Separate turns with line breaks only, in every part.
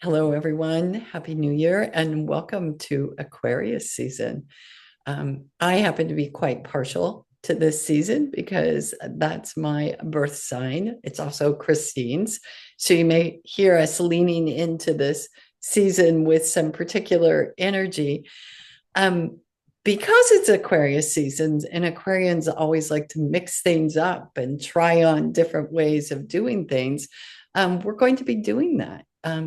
Hello, everyone. Happy New Year and welcome to Aquarius season. I happen to be quite partial to this season because that's my birth sign. It's also Christine's. So you may hear us leaning into this season with some particular energy. Um, because it's Aquarius seasons, and Aquarians always like to mix things up and try on different ways of doing things, we're going to be doing that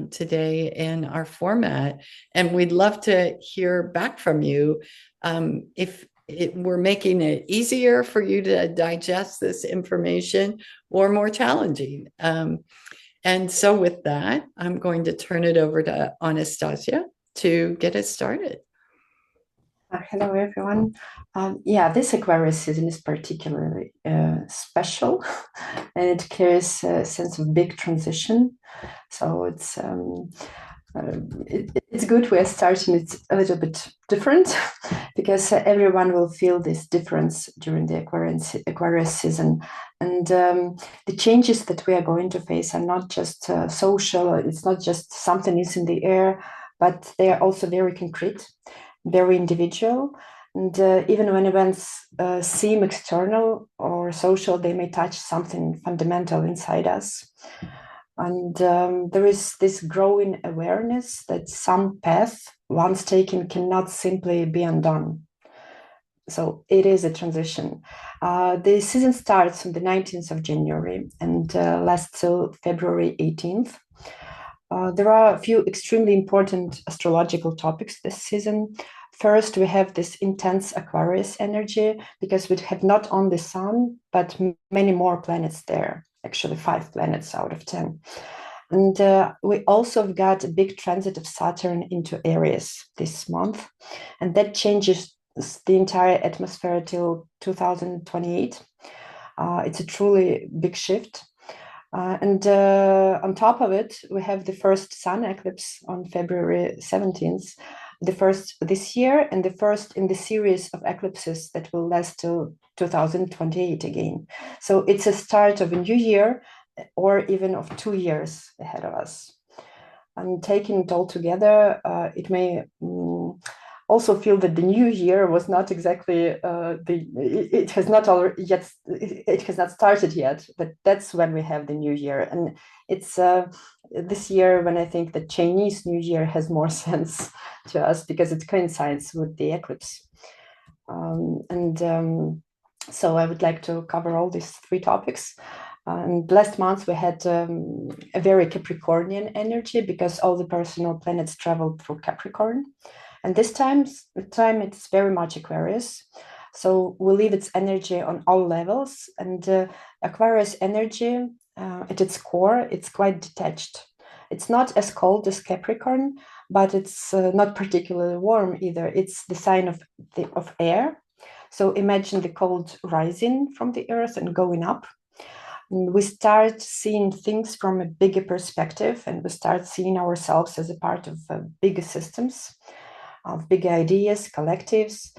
today in our format. And we'd love to hear back from you if we're making it easier for you to digest this information or more challenging. And so, with that, I'm going to turn it over to Anastasia to get us started.
Hello, everyone. Yeah, this Aquarius season is particularly special, and it carries a sense of big transition. So it's good we're starting it a little bit different because everyone will feel this difference during the Aquarius season. And the changes that we are going to face are not just social, it's not just something is in the air, but they are also very concrete, very individual. And even when events seem external or social, they may touch something fundamental inside us. And there is this growing awareness that some path, once taken, cannot simply be undone. So it is a transition. The season starts on the 19th of January and lasts till February 18th. There are a few extremely important astrological topics this season. First, we have this intense Aquarius energy because we have not only the Sun, but many more planets there, actually 5 planets out of 10. And we also have got a big transit of Saturn into Aries this month, and that changes the entire atmosphere till 2028. It's a truly big shift. And on top of it, we have the first sun eclipse on February 17th, the first this year and the first in the series of eclipses that will last till 2028 again. So it's a start of a new year or even of 2 years ahead of us. And taking it all together, it may also feel that the new year was not exactly it has not already yet, it has not started yet, but that's when we have the new year. And it's this year when I think the Chinese New Year has more sense to us because it coincides with the eclipse. So I would like to cover all these 3 topics. And last month we had a very Capricornian energy because all the personal planets traveled through Capricorn. And this time it's very much Aquarius. So we leave its energy on all levels. And Aquarius energy, at its core, it's quite detached. It's not as cold as Capricorn, but it's not particularly warm either. It's the sign of air. So imagine the cold rising from the earth and going up. And we start seeing things from a bigger perspective, and we start seeing ourselves as a part of bigger systems, of big ideas, collectives.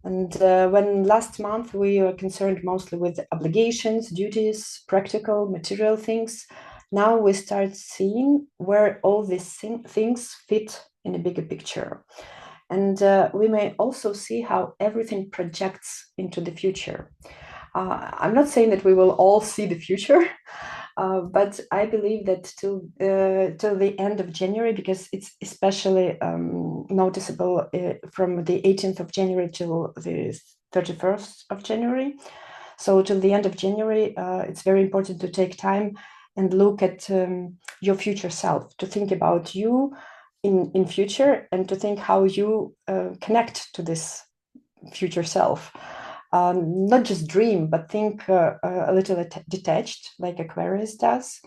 And when last month we were concerned mostly with obligations, duties, practical, material things, now we start seeing where all these things fit in a bigger picture. And we may also see how everything projects into the future. I'm not saying that we will all see the future, but I believe that till the end of January, because it's especially noticeable from the 18th of January till the 31st of January. So till the end of January, it's very important to take time and look at your future self, to think about you in future and to think how you connect to this future self. Not just dream, but think a little detached, like Aquarius does,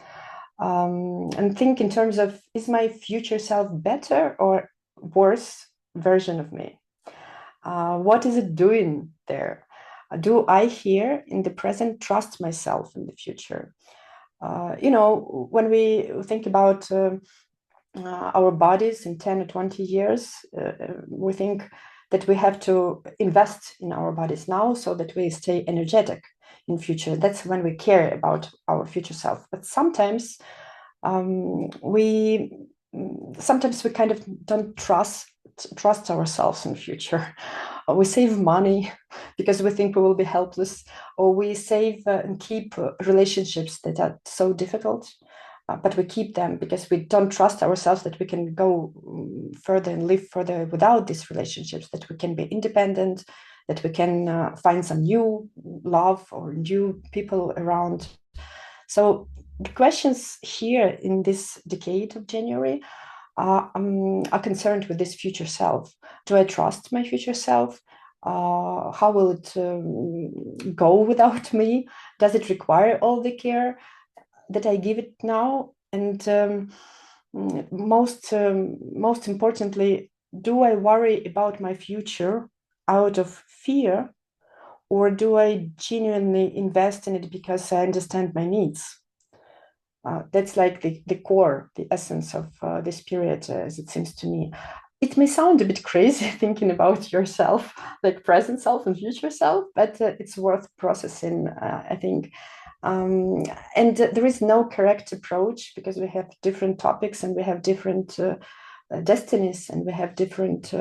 and think in terms of, is my future self better or worse version of me? What is it doing there? Do I here in the present trust myself in the future? When we think about our bodies in 10 or 20 years, we think that we have to invest in our bodies now so that we stay energetic in future. That's when we care about our future self. But sometimes we sometimes we kind of don't trust ourselves in the future. We save money because we think we will be helpless, or we save and keep relationships that are so difficult, but we keep them because we don't trust ourselves that we can go further and live further without these relationships, that we can be independent, that we can find some new love or new people around. So the questions here in this decade of January are concerned with this future self. Do I trust my future self? How will it go without me? Does it require all the care that I give it now? And most importantly, do I worry about my future out of fear, or do I genuinely invest in it because I understand my needs? That's like the core, the essence of this period, as it seems to me. It may sound a bit crazy thinking about yourself, like present self and future self, but it's worth processing, I think. And there is no correct approach because we have different topics and we have different destinies and we have different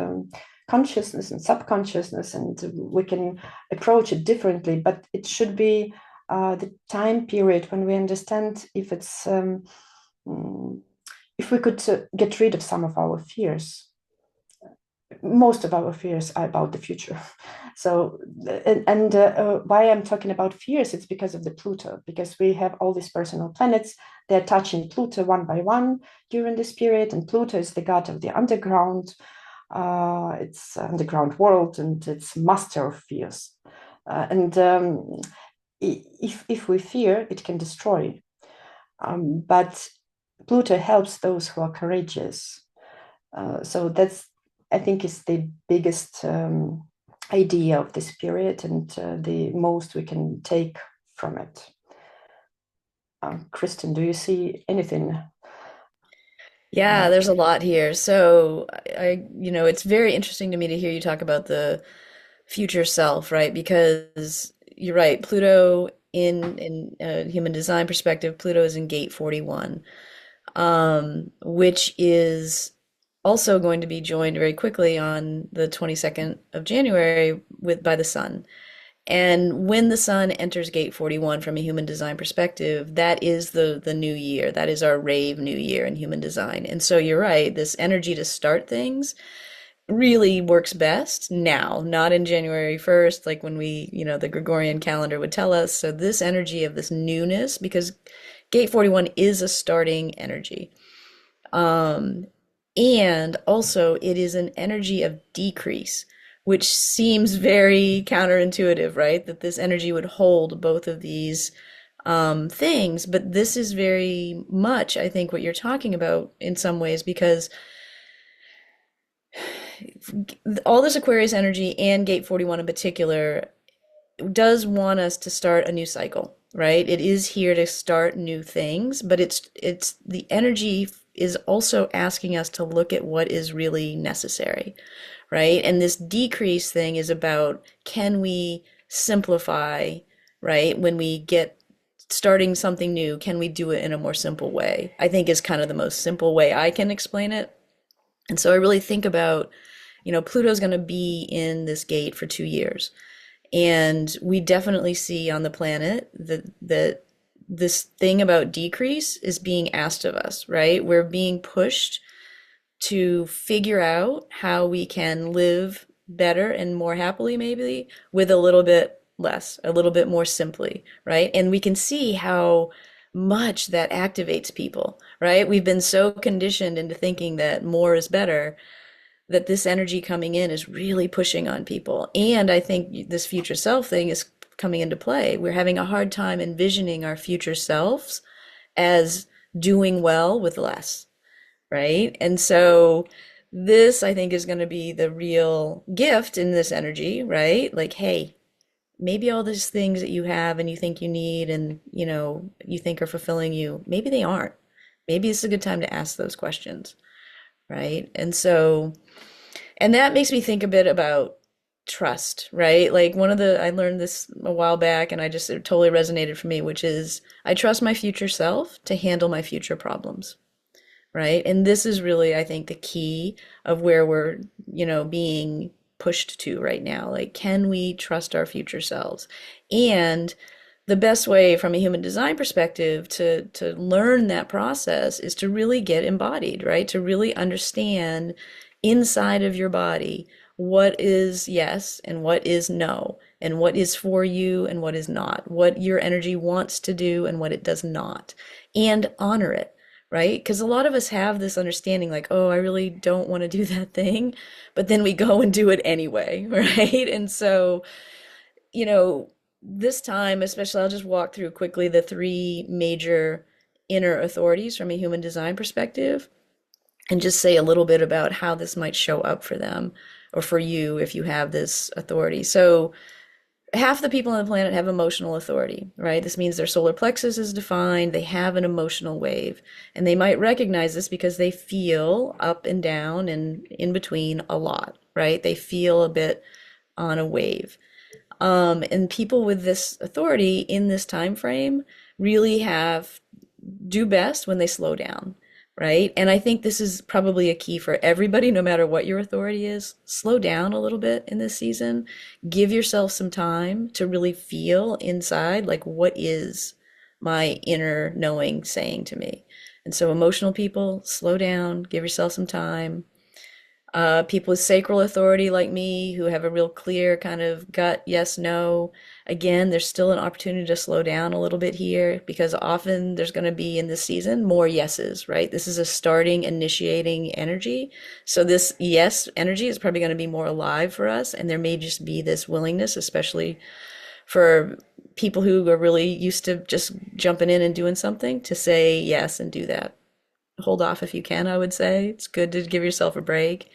consciousness and subconsciousness, and we can approach it differently, but it should be the time period when we understand if we could get rid of some of our fears. Most of our fears are about the future. So, and why I'm talking about fears, it's because of the Pluto, because we have all these personal planets. They're touching Pluto one by one during this period, and Pluto is the god of the underground. It's underground world, and it's master of fears. And if we fear, it can destroy. But Pluto helps those who are courageous. So that's, I think, is the biggest idea of this period, and the most we can take from it. Kristen, do you see anything?
Yeah, there's a lot here. So it's very interesting to me to hear you talk about the future self, right? Because you're right, Pluto in a human design perspective, Pluto is in gate 41, which is also going to be joined very quickly on the 22nd of January with by the sun. And when the sun enters gate 41 from a human design perspective, that is the new year. That is our rave new year in human design. And so you're right, this energy to start things really works best now, not in January 1st, like when the Gregorian calendar would tell us. So this energy of this newness, because gate 41 is a starting energy. Um, and also it is an energy of decrease, which seems very counterintuitive, right? That this energy would hold both of these things. But this is very much, I think, what you're talking about in some ways, because all this Aquarius energy and gate 41 in particular does want us to start a new cycle, right? It is here to start new things, but it's the energy is also asking us to look at what is really necessary, right? And this decrease thing is about, can we simplify, right? When we get starting something new, can we do it in a more simple way? I think is kind of the most simple way I can explain it. And so I really think about, Pluto's going to be in this gate for 2 years. And we definitely see on the planet that this thing about decrease is being asked of us, right? We're being pushed to figure out how we can live better and more happily, maybe with a little bit less, a little bit more simply, right? And we can see how much that activates people, right? We've been so conditioned into thinking that more is better, that this energy coming in is really pushing on people. And I think this future self thing is coming into play. We're having a hard time envisioning our future selves as doing well with less, right? And so this, I think, is going to be the real gift in this energy, right? Like, hey, maybe all these things that you have and you think you need and, you think are fulfilling you, maybe they aren't. Maybe it's a good time to ask those questions, right? And that makes me think a bit about trust, right? Like I learned this a while back and it totally resonated for me, which is I trust my future self to handle my future problems, right? And this is really, I think, the key of where we're, being pushed to right now. Like, can we trust our future selves? And the best way from a human design perspective to learn that process is to really get embodied, right? To really understand inside of your body what is yes and what is no, and what is for you and what is not, what your energy wants to do and what it does not, and honor it, right? Because a lot of us have this understanding like, oh, I really don't want to do that thing, but then we go and do it anyway, right? And so, you know, this time, especially, I'll just walk through quickly the three major inner authorities from a human design perspective and just say a little bit about how this might show up for them or for you if you have this authority. So, half the people on the planet have emotional authority, right? This means their solar plexus is defined, they have an emotional wave, and they might recognize this because they feel up and down and in between a lot, right? They feel a bit on a wave. And people with this authority in this time frame really have do best when they slow down, right? And I think this is probably a key for everybody, no matter what your authority is. Slow down a little bit in this season. Give yourself some time to really feel inside, like, what is my inner knowing saying to me? And so, emotional people, slow down, give yourself some time. People with sacral authority like me who have a real clear kind of gut yes, no. Again, there's still an opportunity to slow down a little bit here because often there's going to be in this season more yeses, right? This is a starting, initiating energy. So this yes energy is probably going to be more alive for us. And there may just be this willingness, especially for people who are really used to just jumping in and doing something, to say yes and do that. Hold off if you can, I would say. It's good to give yourself a break.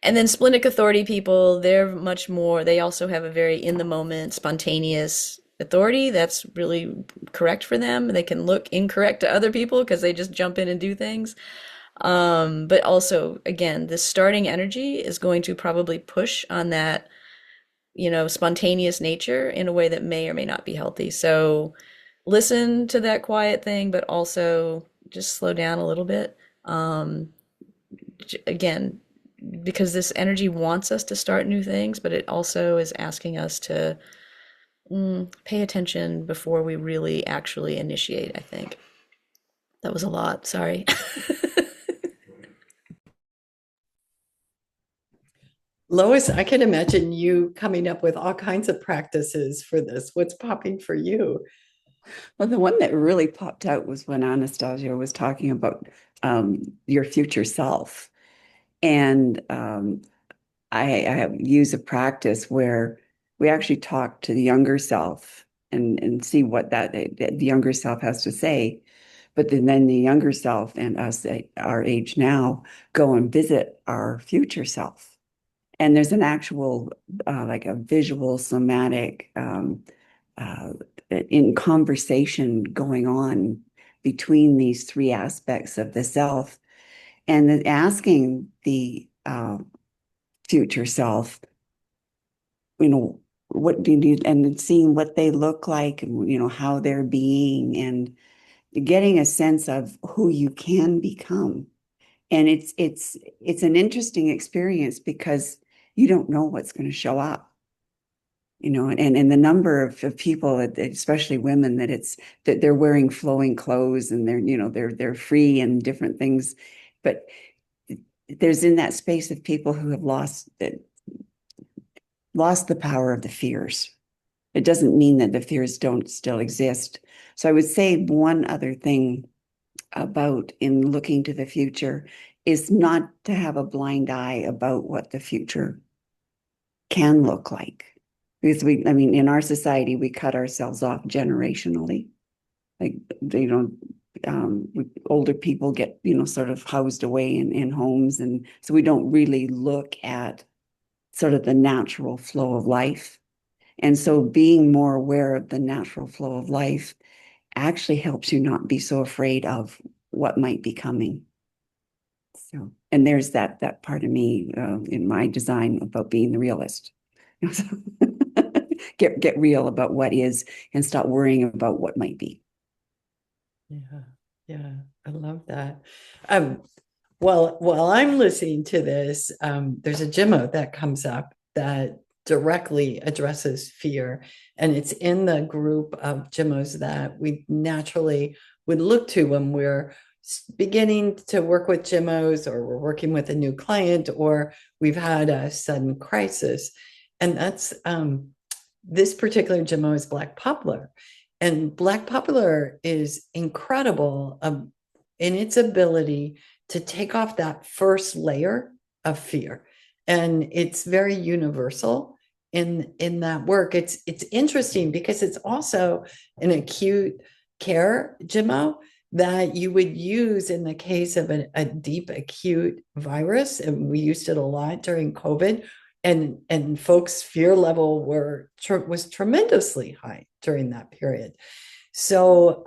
And then splenic authority people, they're much more, they also have a very in the moment, spontaneous authority that's really correct for them. They can look incorrect to other people because they just jump in and do things. But also, again, this starting energy is going to probably push on that, spontaneous nature in a way that may or may not be healthy. So listen to that quiet thing, but also just slow down a little bit. Again, because this energy wants us to start new things, but it also is asking us to pay attention before we really actually initiate, I think. That was a lot. Sorry.
Lois, I can imagine you coming up with all kinds of practices for this. What's popping for you?
Well, the one that really popped out was when Anastasia was talking about your future self. And I use a practice where we actually talk to the younger self and see what the younger self has to say. But then the younger self and us at our age now go and visit our future self. And there's an actual, like a visual somatic uh, in conversation going on between these three aspects of the self, and then asking the future self, what do you need, and seeing what they look like, and how they're being, and getting a sense of who you can become. And it's an interesting experience because you don't know what's going to show up. And the number of people, especially women, that they're wearing flowing clothes and they're free and different things, but there's in that space of people who have lost the power of the fears. It doesn't mean that the fears don't still exist. So I would say one other thing about in looking to the future is not to have a blind eye about what the future can look like. Because in our society, we cut ourselves off generationally. Like, older people get, sort of housed away in homes. And so we don't really look at sort of the natural flow of life. And so being more aware of the natural flow of life actually helps you not be so afraid of what might be coming. So, and there's that part of me in my design about being the realist. Get real about what is and stop worrying about what might be.
Yeah, yeah. I love that. Well, while I'm listening to this, there's a Gemmo that comes up that directly addresses fear, and it's in the group of Gemmos that we naturally would look to when we're beginning to work with Gemmos, or we're working with a new client, or we've had a sudden crisis. And that's this particular Gemmo is Black Poplar. And Black Poplar is incredible in its ability to take off that first layer of fear. And it's very universal in that work. It's interesting because it's also an acute care Gemmo that you would use in the case of a deep acute virus. And we used it a lot during COVID. And folks' fear level was tremendously high during that period. So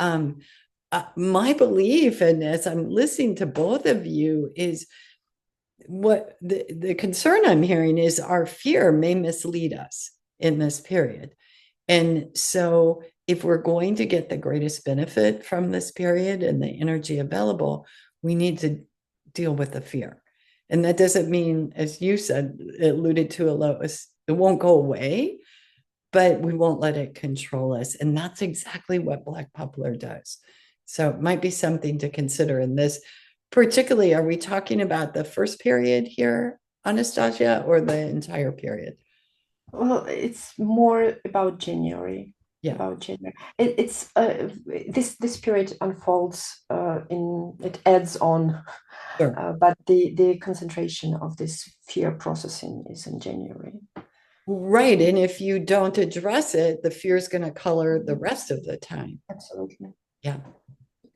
my belief, and as I'm listening to both of you, is what the concern I'm hearing is our fear may mislead us in this period. And so if we're going to get the greatest benefit from this period and the energy available, we need to deal with the fear. And that doesn't mean, as you said, alluded to, Lois, it won't go away, but we won't let it control us. And that's exactly what Black Poplar does. So it might be something to consider in this. Particularly, are we talking about the first period here, Anastasia, or the entire period?
Well, it's more about January.
Yeah.
About January. It's this period unfolds it adds on,
Sure.
but the concentration of this fear processing is in January.
Right. And if you don't address it, the fear is going to color the rest of the time.
Absolutely.
Yeah.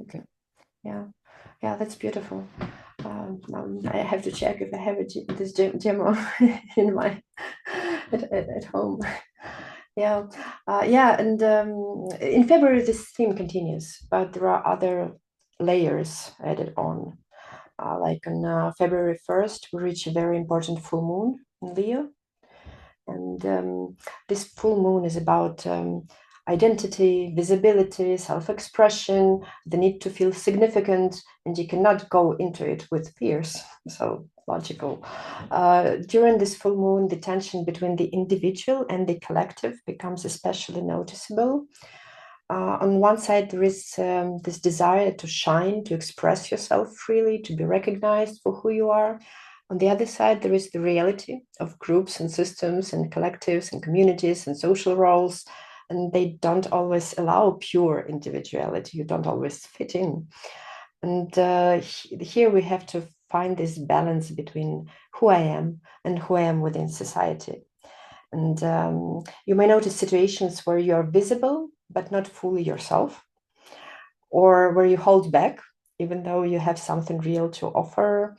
Okay. Yeah. Yeah, that's beautiful. I have to check if I have this Gemmo in my at home. Yeah, yeah, and in February this theme continues, but there are other layers added on. Like on February 1st, we reach a very important full moon in Leo, and this full moon is about identity, visibility, self-expression, the need to feel significant, and you cannot go into it with fears. So logical. During this full moon, the tension between the individual and the collective becomes especially noticeable. On one side, there is this desire to shine, to express yourself freely, to be recognized for who you are. On the other side, there is the reality of groups and systems and collectives and communities and social roles, and they don't always allow pure individuality. You don't always fit in. And here we have to find this balance between who I am and who I am within society. And you may notice situations where you are visible, but not fully yourself, or where you hold back, even though you have something real to offer.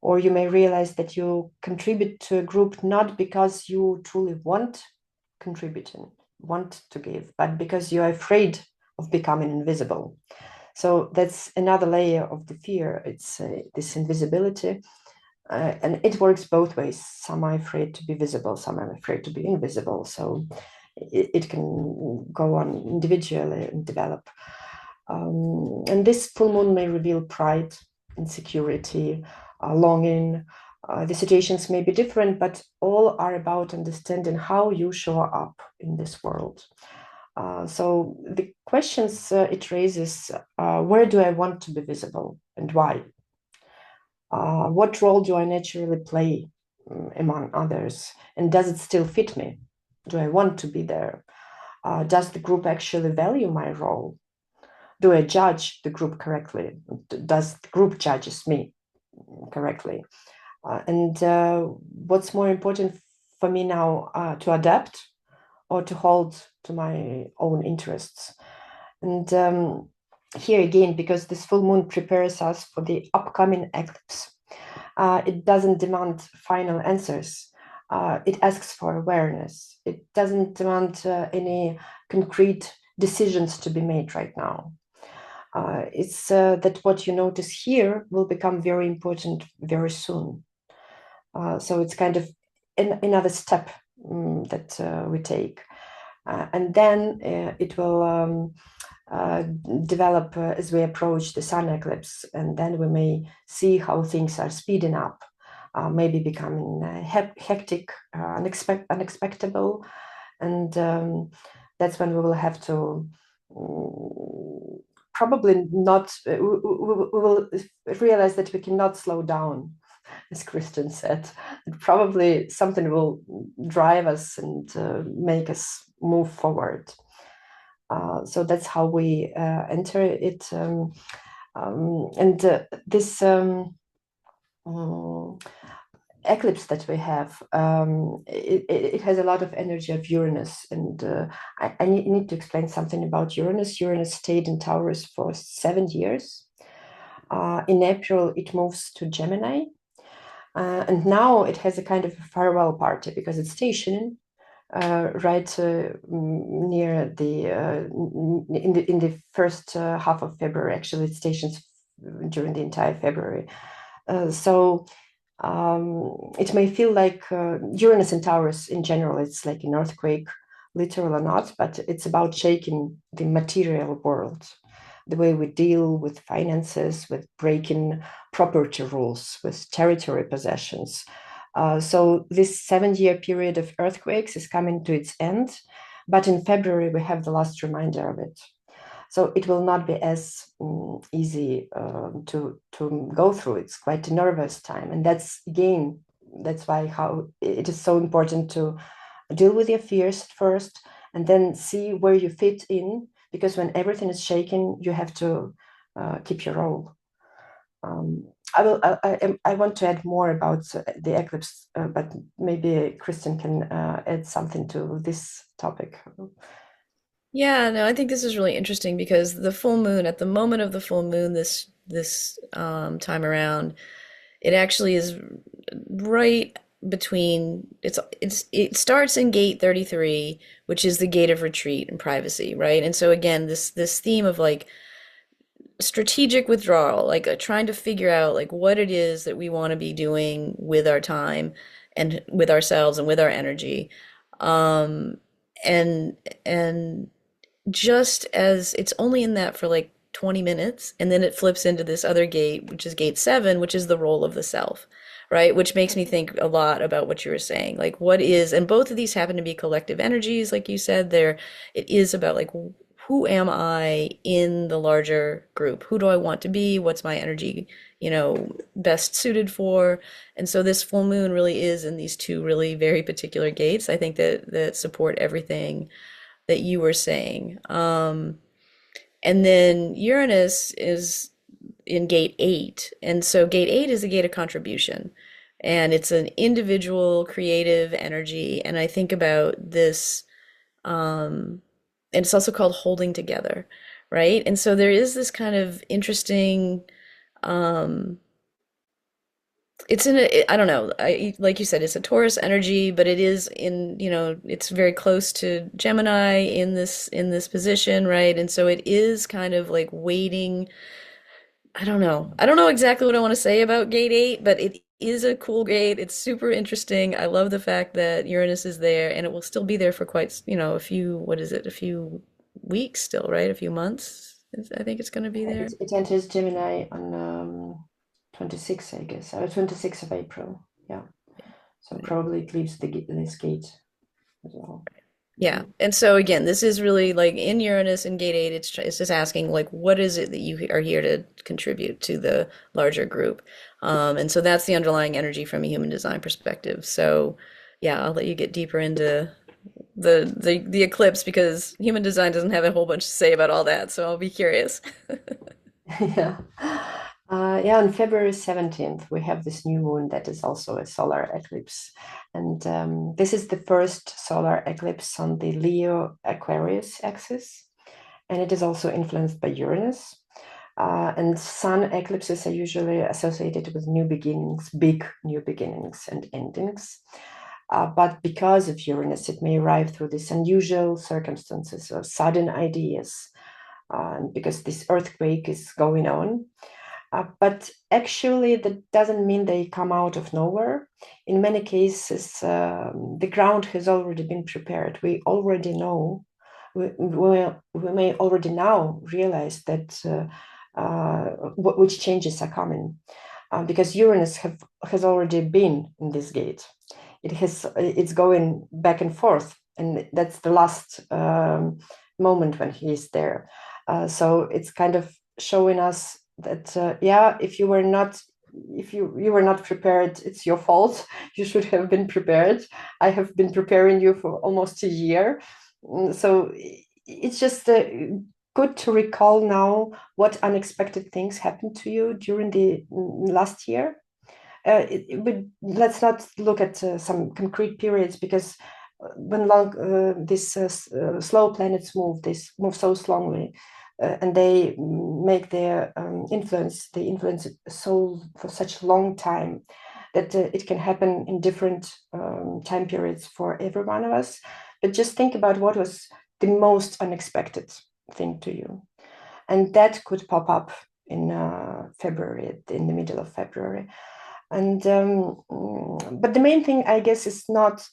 Or you may realize that you contribute to a group not because you truly want contributing, want to give, but because you are afraid of becoming invisible. So that's another layer of the fear. It's this invisibility. And it works both ways. Some are afraid to be visible, some are afraid to be invisible. So it can go on individually and develop. And this full moon may reveal pride, insecurity, longing. The situations may be different, but all are about understanding how you show up in this world. So the questions it raises, where do I want to be visible and why? What role do I naturally play among others? And does it still fit me? Do I want to be there? Does the group actually value my role? Do I judge the group correctly? Does the group judges me correctly? And what's more important for me now, to adapt or to hold to my own interests? And here again, because this full moon prepares us for the upcoming eclipse, it doesn't demand final answers. It asks for awareness. It doesn't demand any concrete decisions to be made right now. It's that what you notice here will become very important very soon. So it's kind of another step that we take. And then it will develop as we approach the sun eclipse, and then we may see how things are speeding up, maybe becoming hectic, unexpectable, and that's when we will have to probably not, we will realize that we cannot slow down, as Christian said. Probably something will drive us and make us move forward. So that's how we enter it. This eclipse that we have, it has a lot of energy of Uranus, and I need to explain something about Uranus. Uranus stayed in Taurus for 7 years. In April, it moves to Gemini, and now it has a kind of farewell party because it's stationing right near the in the first half of February. Actually, it stations during the entire February. So it may feel like Uranus and Taurus in general, it's like an earthquake, literal or not, but it's about shaking the material world, the way we deal with finances, with breaking property rules, with territory possessions. So this 7-year period of earthquakes is coming to its end, but in February we have the last reminder of it. So it will not be as easy to go through. It's quite a nervous time, and that's why how it is so important to deal with your fears first, and then see where you fit in. Because when everything is shaken, you have to keep your role. I want to add more about the eclipse, but maybe Kristen can add something to this topic.
Yeah, no, I think this is really interesting because the full moon, at the moment of the full moon, this time around, it actually is right between it starts in gate 33, which is the gate of retreat and privacy, right? And so again, this theme of like strategic withdrawal, like trying to figure out like what it is that we want to be doing with our time and with ourselves and with our energy. Um, and and just as it's only in that for like 20 minutes, and then it flips into this other gate, which is gate 7, which is the role of the self, right? Which makes me think a lot about what you were saying. Like what is, and both of these happen to be collective energies, like you said there. It is about like who am I in the larger group? Who do I want to be? What's my energy, best suited for? And so this full moon really is in these two really very particular gates, I think that support everything that you were saying. And then Uranus is in gate 8. And so gate 8 is a gate of contribution. And it's an individual creative energy. And I think about this, and it's also called holding together, right? And so there is this kind of interesting, it's in a, I don't know, like you said, it's a Taurus energy, but it is in, it's very close to Gemini in this position, right? And so it is kind of like waiting. I don't know exactly what I want to say about gate 8, but it is a cool gate. It's super interesting. I love the fact that Uranus is there, and it will still be there for quite, a few, what is it, a few weeks still, right? A few months. I think it's going to be there.
It enters Gemini on 26th, I guess, 26th of April. Yeah. So probably it leaves this gate as well.
Yeah. And so again, this is really like in Uranus in gate 8, it's just asking like what is it that you are here to contribute to the larger group? And so that's the underlying energy from a human design perspective. So yeah, I'll let you get deeper into the eclipse because human design doesn't have a whole bunch to say about all that. So I'll be curious.
Yeah. Yeah, on February 17th, we have this new moon that is also a solar eclipse. And this is the first solar eclipse on the Leo Aquarius axis. And it is also influenced by Uranus. And sun eclipses are usually associated with new beginnings, big new beginnings and endings. But because of Uranus, it may arrive through these unusual circumstances or sudden ideas, because this earthquake is going on. But actually, that doesn't mean they come out of nowhere. In many cases, the ground has already been prepared. We already know we may already now realize that which changes are coming, because Uranus has already been in this gate. It's going back and forth, and that's the last moment when he is there. So it's kind of showing us that if you were not prepared, it's your fault. You should have been prepared. I have been preparing you for almost a year. So it's just good to recall now what unexpected things happened to you during the last year. Let's not look at some concrete periods, because when these slow planets move, they move so slowly, and they make their influence. They influence so for such a long time that it can happen in different time periods for every one of us. But just think about what was the most unexpected thing to you, and that could pop up in February, in the middle of February. And but the main thing, I guess, is not.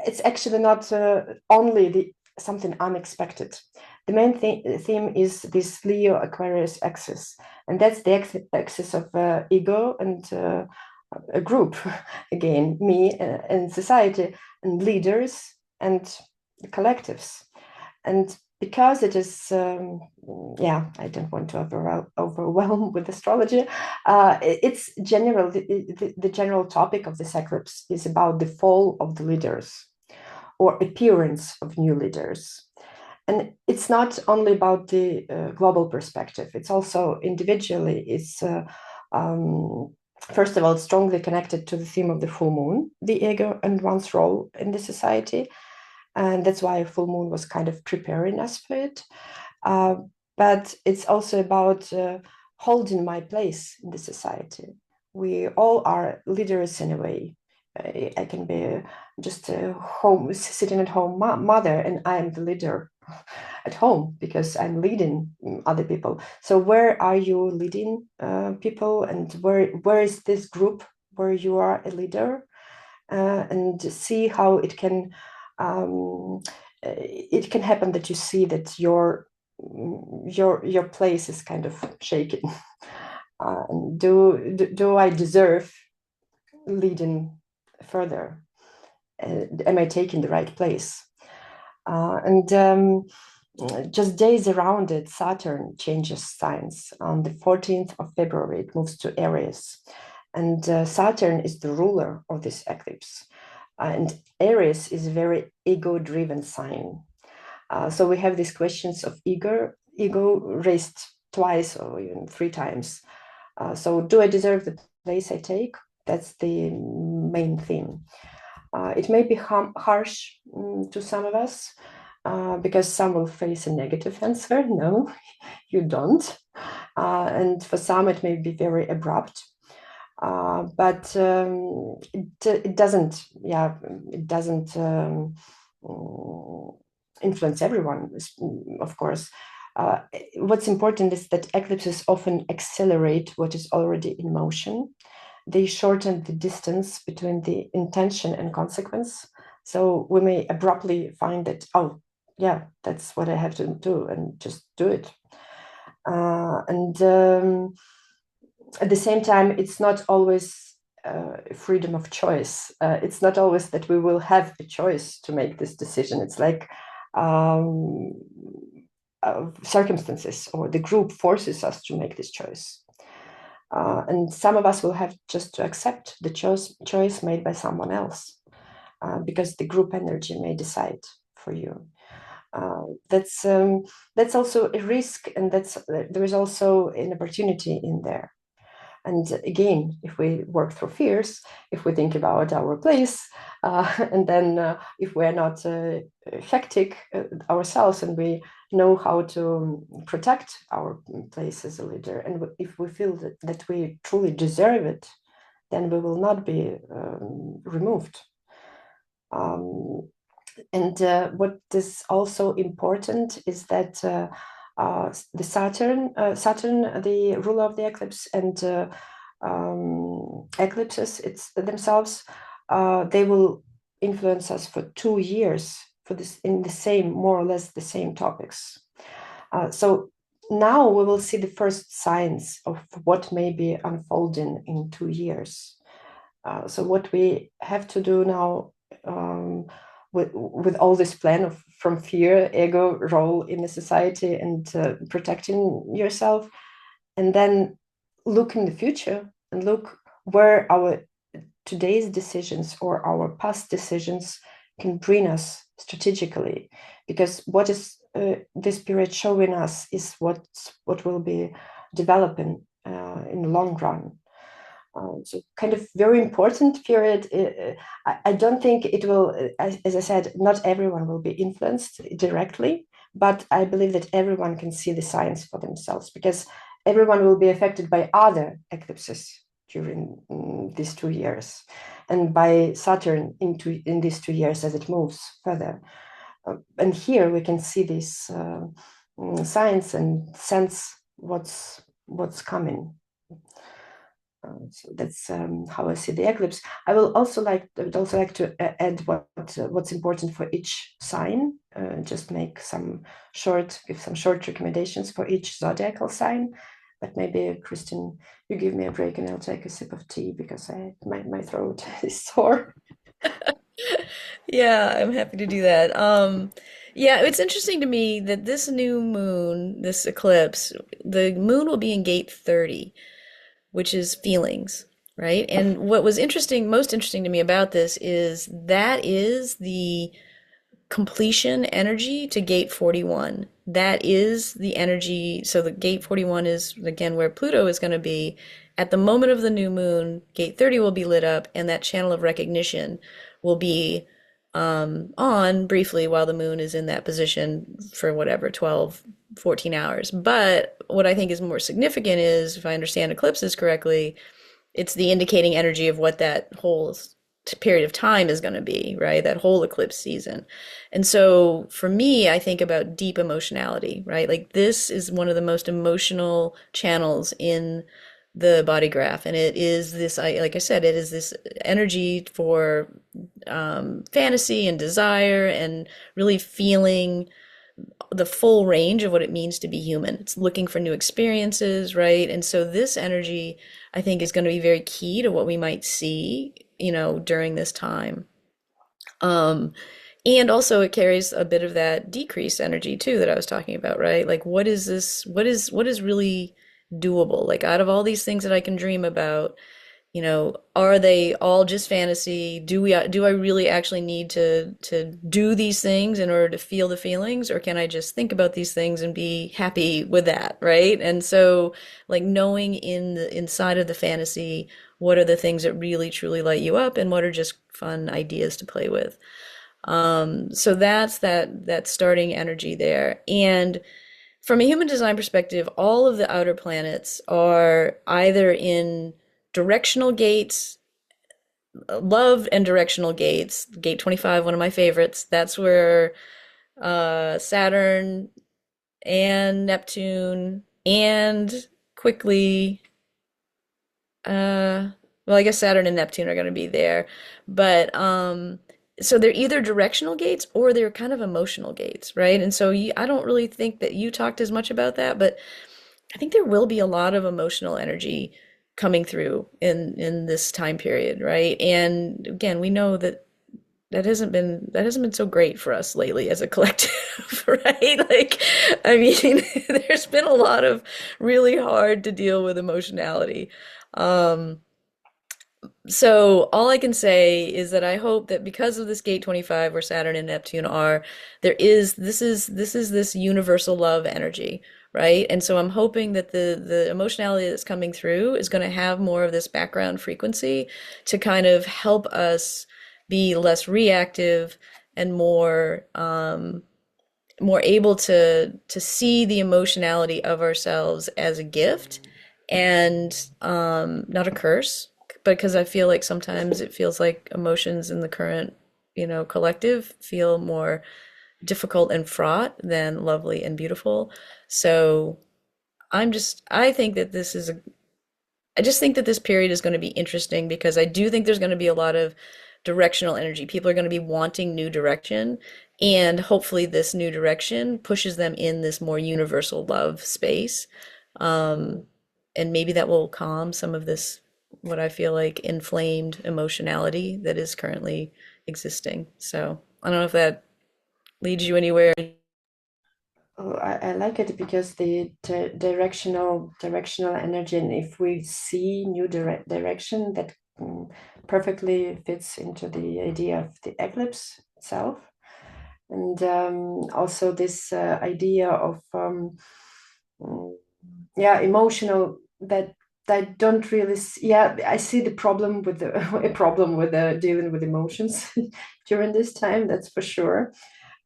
It's actually not only something unexpected. The main theme is this Leo Aquarius axis, and that's the axis of ego and a group, again, me and society, and leaders and collectives. And because it is, I don't want to overwhelm with astrology. It's general. The general topic of this eclipse is about the fall of the leaders, or appearance of new leaders. And it's not only about the global perspective. It's also individually. It's first of all, it's strongly connected to the theme of the full moon, the ego and one's role in the society. And that's why full moon was kind of preparing us for it. But it's also about holding my place in the society. We all are leaders in a way. I can be just home, sitting at home mother, and I am the leader at home because I'm leading other people. So where are you leading people, and where is this group where you are a leader? And see how it can happen that you see that your place is kind of shaking. Do I deserve leading further? Am I taking the right place? And just days around it, Saturn changes signs. On the 14th of February, it moves to Aries. And Saturn is the ruler of this eclipse. And Aries is a very ego-driven sign. So we have these questions of ego raised twice or even 3 times. So do I deserve the place I take? That's the main theme. It may be harsh to some of us, because some will face a negative answer. No, you don't. And for some, it may be very abrupt. But it doesn't influence everyone, of course. What's important is that eclipses often accelerate what is already in motion. They shorten the distance between the intention and consequence. So we may abruptly find that, oh, yeah, that's what I have to do, and just do it. And at the same time, it's not always freedom of choice. It's not always that we will have a choice to make this decision. It's like circumstances or the group forces us to make this choice. And some of us will have just to accept the choice made by someone else, because the group energy may decide for you. That's also a risk, and there is also an opportunity in there. And again, if we work through fears, if we think about our place, and then if we're not hectic ourselves, and we know how to protect our place as a leader, and if we feel that we truly deserve it, then we will not be removed. And what is also important is that the Saturn, the ruler of the eclipse, and eclipses themselves, they will influence us for 2 years for this in the same, more or less the same topics. So now we will see the first signs of what may be unfolding in 2 years. So what we have to do now, with all this plan of from fear, ego, role in the society, and protecting yourself, and then look in the future and look where our today's decisions or our past decisions can bring us strategically, because what is this period showing us is what will be developing in the long run. So kind of very important period. I don't think it will, as I said, not everyone will be influenced directly, but I believe that everyone can see the signs for themselves, because everyone will be affected by other eclipses during these 2 years, and by Saturn in these 2 years as it moves further. And here we can see these signs and sense what's coming. So that's how I see the eclipse. I would also like to add what's important for each sign. Just give some short recommendations for each zodiacal sign. But maybe, Kristen, you give me a break and I'll take a sip of tea, because my throat is sore.
Yeah, I'm happy to do that. Yeah, it's interesting to me that this new moon, this eclipse, the moon will be in gate 30, which is feelings, right? And what was most interesting to me about this is that is the completion energy to gate 41. That is the energy. So the gate 41 is, again, where Pluto is going to be. At the moment of the new moon, gate 30 will be lit up, and that channel of recognition will be on briefly while the moon is in that position for whatever, 12, 14 hours. But what I think is more significant is, if I understand eclipses correctly, it's the indicating energy of what that whole period of time is going to be, right? That whole eclipse season. And so for me, I think about deep emotionality, right? Like this is one of the most emotional channels in the body graph. And it is this, like I said, it is this energy for fantasy and desire and really feeling the full range of what it means to be human. It's looking for new experiences, right? And so this energy, I think, is going to be very key to what we might see, during this time. And also it carries a bit of that decrease energy too that I was talking about, right? Like what is this, what is really doable? Like out of all these things that I can dream about, are they all just fantasy? Do I really actually need to do these things in order to feel the feelings, or can I just think about these things and be happy with that, right? And so like knowing inside of the fantasy, what are the things that really truly light you up and what are just fun ideas to play with. So that's that starting energy there. And from a human design perspective, all of the outer planets are either in directional gates, love and directional gates. Gate 25, one of my favorites. That's where Saturn and Neptune and quickly, well, I guess Saturn and Neptune are going to be there. But so they're either directional gates or they're kind of emotional gates, right? And so I don't really think that you talked as much about that, but I think there will be a lot of emotional energy coming through in this time period, right? And again, we know that hasn't been so great for us lately as a collective, right? Like, I mean, there's been a lot of really hard to deal with emotionality. So all I can say is that I hope that because of this gate 25 where Saturn and Neptune are, this is this universal love energy, right? And so I'm hoping that the emotionality that's coming through is going to have more of this background frequency to kind of help us be less reactive and more able to see the emotionality of ourselves as a gift and not a curse. Because I feel like sometimes it feels like emotions in the current, collective feel more difficult and fraught than lovely and beautiful. So I think that I just think that this period is going to be interesting because I do think there's going to be a lot of directional energy. People are going to be wanting new direction. And hopefully this new direction pushes them in this more universal love space. Um, and maybe that will calm some of this, what I feel like inflamed emotionality that is currently existing. So I don't know if that leads you anywhere.
Oh, I like it because the directional energy, and if we see new direction, that perfectly fits into the idea of the eclipse itself, and also this idea of emotional that don't really I see the problem with the a problem with dealing with emotions during this time, that's for sure.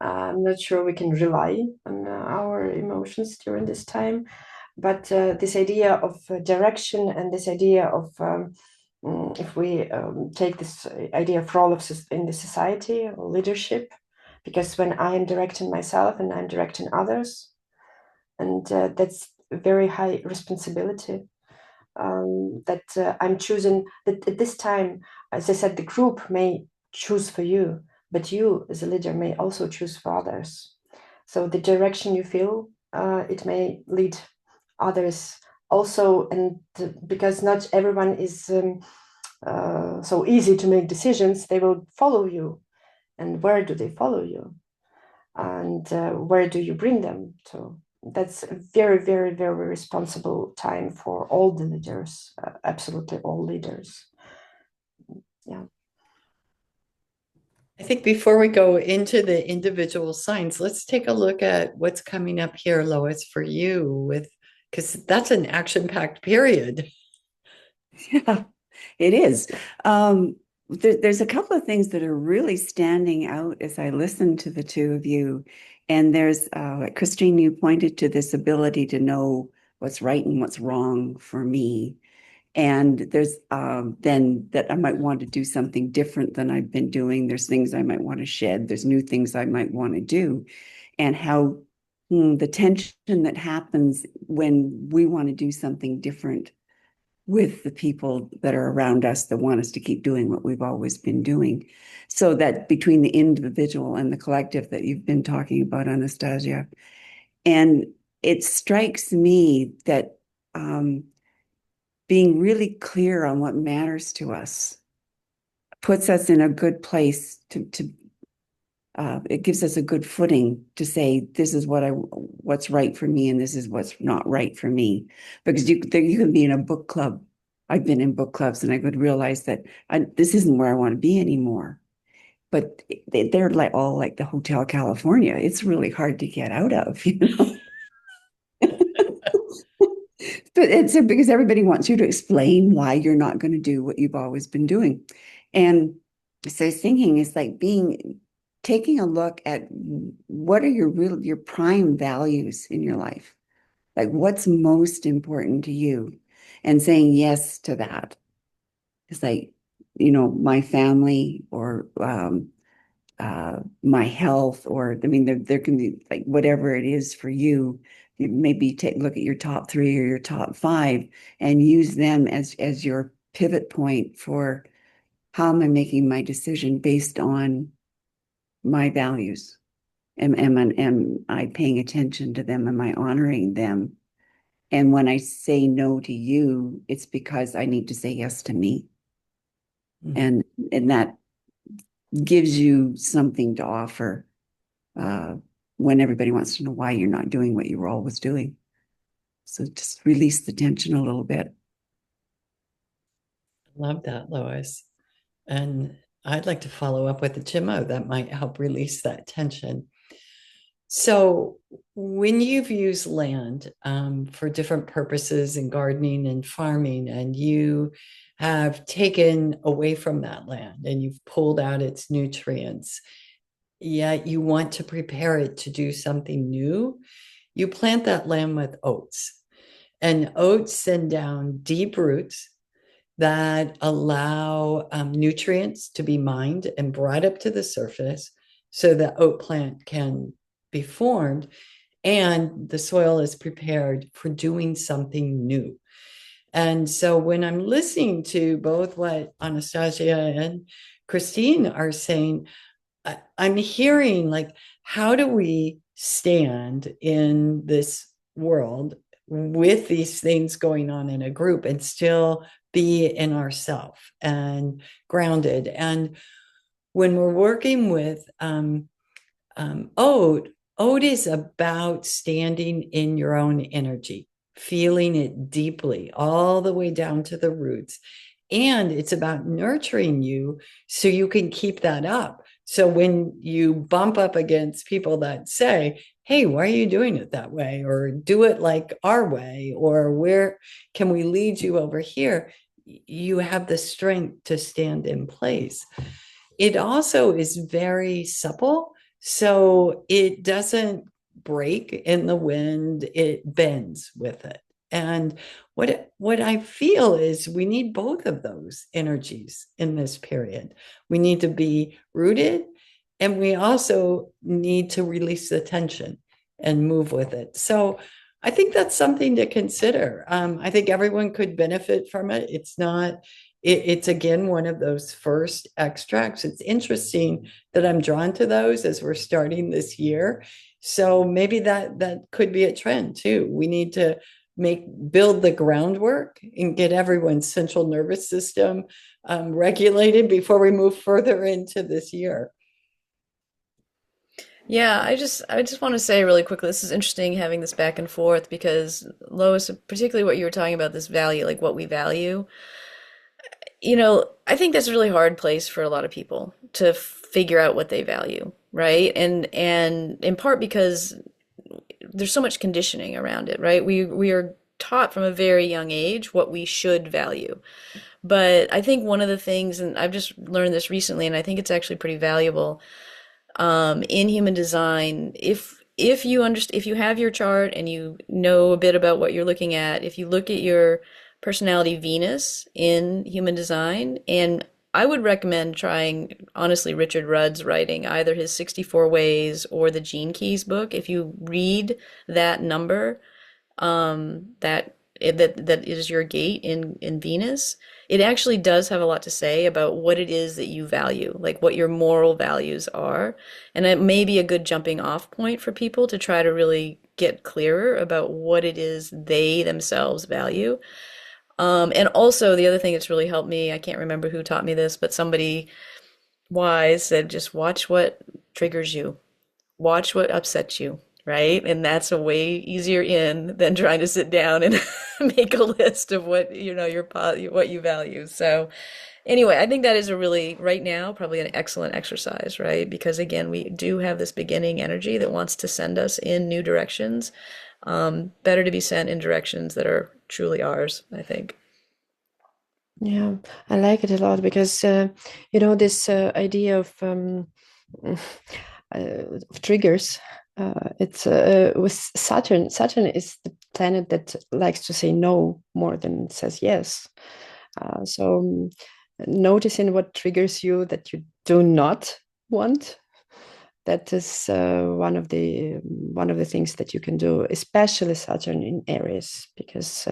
I'm not sure we can rely on our emotions during this time, but this idea of direction and this idea of if we take this idea of role of in the society or leadership, because when I am directing myself and I'm directing others, and that's a very high responsibility, that I'm choosing that at this time, as I said, the group may choose for you, but you as a leader may also choose for others. So the direction you feel, it may lead others also, and because not everyone is so easy to make decisions, they will follow you. And where do they follow you? And where do you bring them to? That's a very, very, very responsible time for all the leaders, absolutely all leaders. Yeah.
I think before we go into the individual signs, let's take a look at what's coming up here, Lois, for you with, because that's an action-packed period.
Yeah, it is. There's a couple of things that are really standing out as I listen to the two of you. And there's, like Christine, you pointed to this ability to know what's right and what's wrong for me. And there's then that I might want to do something different than I've been doing. There's things I might want to shed. There's new things I might want to do. And how the tension that happens when we want to do something different with the people that are around us that want us to keep doing what we've always been doing. So that between the individual and the collective that you've been talking about, Anastasia. And it strikes me that being really clear on what matters to us puts us in a good place to it gives us a good footing to say, this is what's right for me, and this is what's not right for me. Because you can be in a book club. I've been in book clubs, and I could realize that this isn't where I want to be anymore. But they're like all like the Hotel California. It's really hard to get out of, you know. But it's because everybody wants you to explain why you're not going to do what you've always been doing. And so thinking is like taking a look at what are your prime values in your life. Like what's most important to you, and saying yes to that. It's like, my family, or my health, or I mean, there can be like whatever it is for you. You maybe look at your top 3 or your top 5 and use them as your pivot point for how am I making my decision based on my values. Am I paying attention to them? Am I honoring them? And when I say no to you, it's because I need to say yes to me. And that gives you something to offer when everybody wants to know why you're not doing what you were always doing. So just release the tension a little bit.
Love that, Lois. And I'd like to follow up with a Gemmo that might help release that tension. So, when you've used land for different purposes in gardening and farming, and you have taken away from that land and you've pulled out its nutrients, yet you want to prepare it to do something new, you plant that land with oats. And oats send down deep roots that allow nutrients to be mined and brought up to the surface so the oat plant can be formed, and the soil is prepared for doing something new. And so when I'm listening to both what Anastasia and Christine are saying, I'm hearing like, how do we stand in this world with these things going on in a group and still be in ourself and grounded? And when we're working with Ode is about standing in your own energy, feeling it deeply, all the way down to the roots. And it's about nurturing you so you can keep that up. So when you bump up against people that say, hey, why are you doing it that way? Or do it like our way? Or where can we lead you over here? You have the strength to stand in place. It also is very supple, so it doesn't break in the wind, it bends with it. And what I feel is we need both of those energies in this period. We need to be rooted, and we also need to release the tension and move with it. So I think that's something to consider. I think everyone could benefit from it. It's again one of those first extracts. It's interesting that I'm drawn to those as we're starting this year. So maybe that could be a trend too. We need to build the groundwork and get everyone's central nervous system regulated before we move further into this year.
Yeah, I just want to say really quickly, this is interesting having this back and forth because Lois, particularly what you were talking about, this value, like what we value. I think that's a really hard place for a lot of people to figure out what they value, right? And in part because there's so much conditioning around it, right? We are taught from a very young age what we should value. But I think one of the things, and I've just learned this recently, and I think it's actually pretty valuable, in human design, if you have your chart and you know a bit about what you're looking at, if you look at your personality Venus in human design, and I would recommend trying, honestly, Richard Rudd's writing, either his 64 Ways or the Gene Keys book. If you read that number, that is your gate in Venus, it actually does have a lot to say about what it is that you value, like what your moral values are. And it may be a good jumping off point for people to try to really get clearer about what it is they themselves value. And also the other thing that's really helped me, I can't remember who taught me this, but somebody wise said, just watch what triggers you, watch what upsets you, right? And that's a way easier in than trying to sit down and make a list of what, what you value. So anyway, I think that is a really, right now, probably an excellent exercise, right? Because again, we do have this beginning energy that wants to send us in new directions. Better to be sent in directions that are truly ours, I think.
Yeah, I like it a lot because this idea of triggers. It's with Saturn. Saturn is the planet that likes to say no more than says yes. So noticing what triggers you that you do not want, that is one of the things that you can do, especially Saturn in Aries, because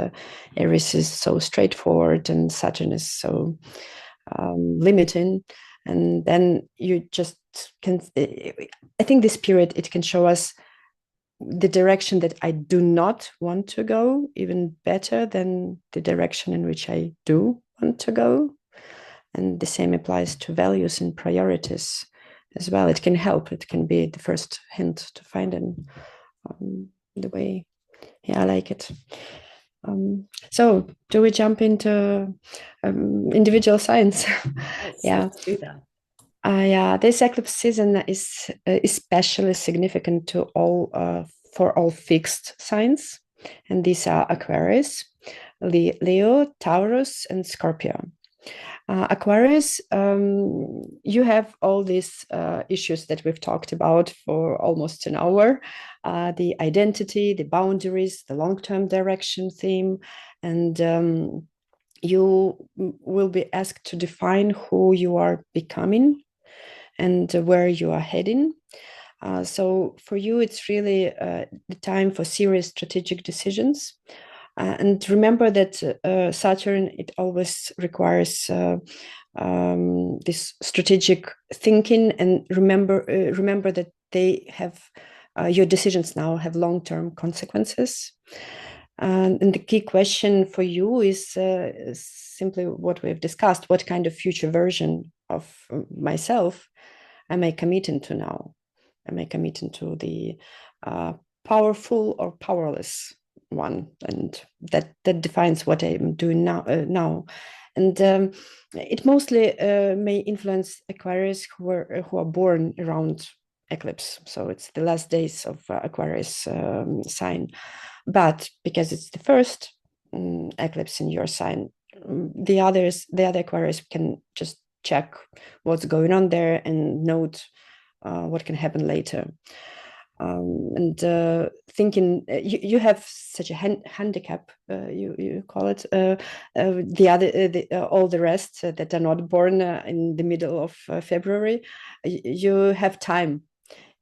Aries is so straightforward and Saturn is so limiting. And then you just can, I think this period, it can show us the direction that I do not want to go even better than the direction in which I do want to go. And the same applies to values and priorities as well. It can help. It can be the first hint to find the way. Yeah, I like it. So do we jump into individual signs?
Yes,
Yeah.
let's do that.
Yeah, this eclipse season is especially significant for all fixed signs, and these are Aquarius, Leo, Taurus, and Scorpio. Aquarius, you have all these issues that we've talked about for almost an hour, the identity, the boundaries, the long-term direction theme, and you will be asked to define who you are becoming and where you are heading. So for you, it's really the time for serious strategic decisions. And remember that Saturn, it always requires this strategic thinking, and remember that they have your decisions now have long-term consequences. And the key question for you is simply what we've discussed: what kind of future version of myself am I committing to now? Am I committing to the powerful or powerless one? And that defines what I'm doing now. And it mostly may influence Aquarius who are born around eclipse. So it's the last days of Aquarius sign. But because it's the first eclipse in your sign, the other Aquarius can just check what's going on there and note what can happen later. And thinking you have such a handicap, you call it. All the rest that are not born in the middle of February, you have time.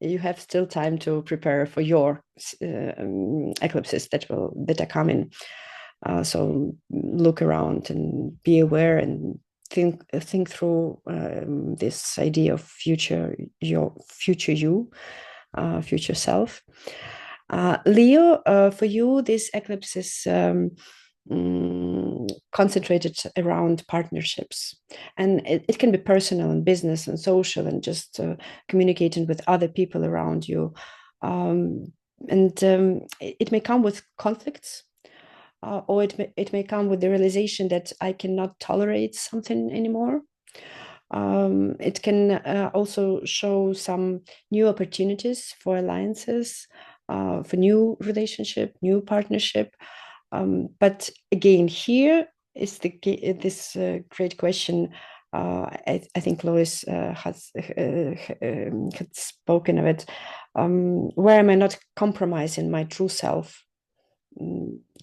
You have still time to prepare for your eclipses that are coming. So look around and be aware and think through this idea of your future you, future self. Leo, for you, this eclipse is concentrated around partnerships, and it can be personal and business and social and just communicating with other people around you. It may come with conflicts, or it may come with the realization that I cannot tolerate something anymore. It can also show some new opportunities for alliances, for new relationship, new partnership. But again, here is this great question. I think Lois had spoken of it. Where am I not compromising my true self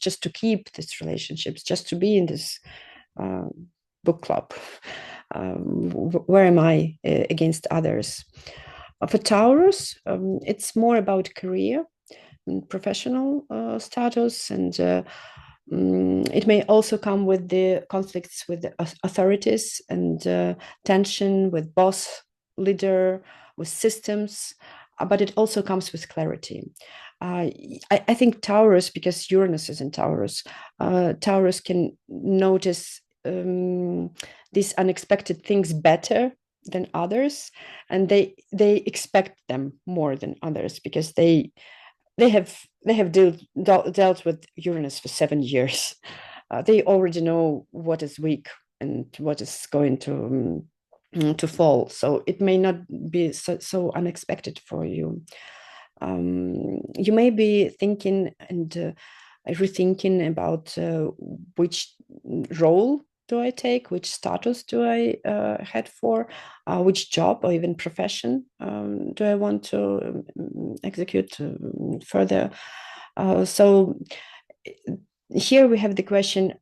just to keep these relationships, just to be in this book club? Where am I against others? For Taurus, it's more about career and professional status, and it may also come with the conflicts with the authorities and tension with boss, leader, with systems, but it also comes with clarity. I think Taurus, because Uranus is in Taurus, Taurus can notice these unexpected things better than others, and they expect them more than others because they have dealt with Uranus for 7 years. They already know what is weak and what is going to fall. So it may not be so unexpected for you. You may be thinking and rethinking about which role do I take, which status do I head for, which job or even profession do I want to execute further. So here we have the question,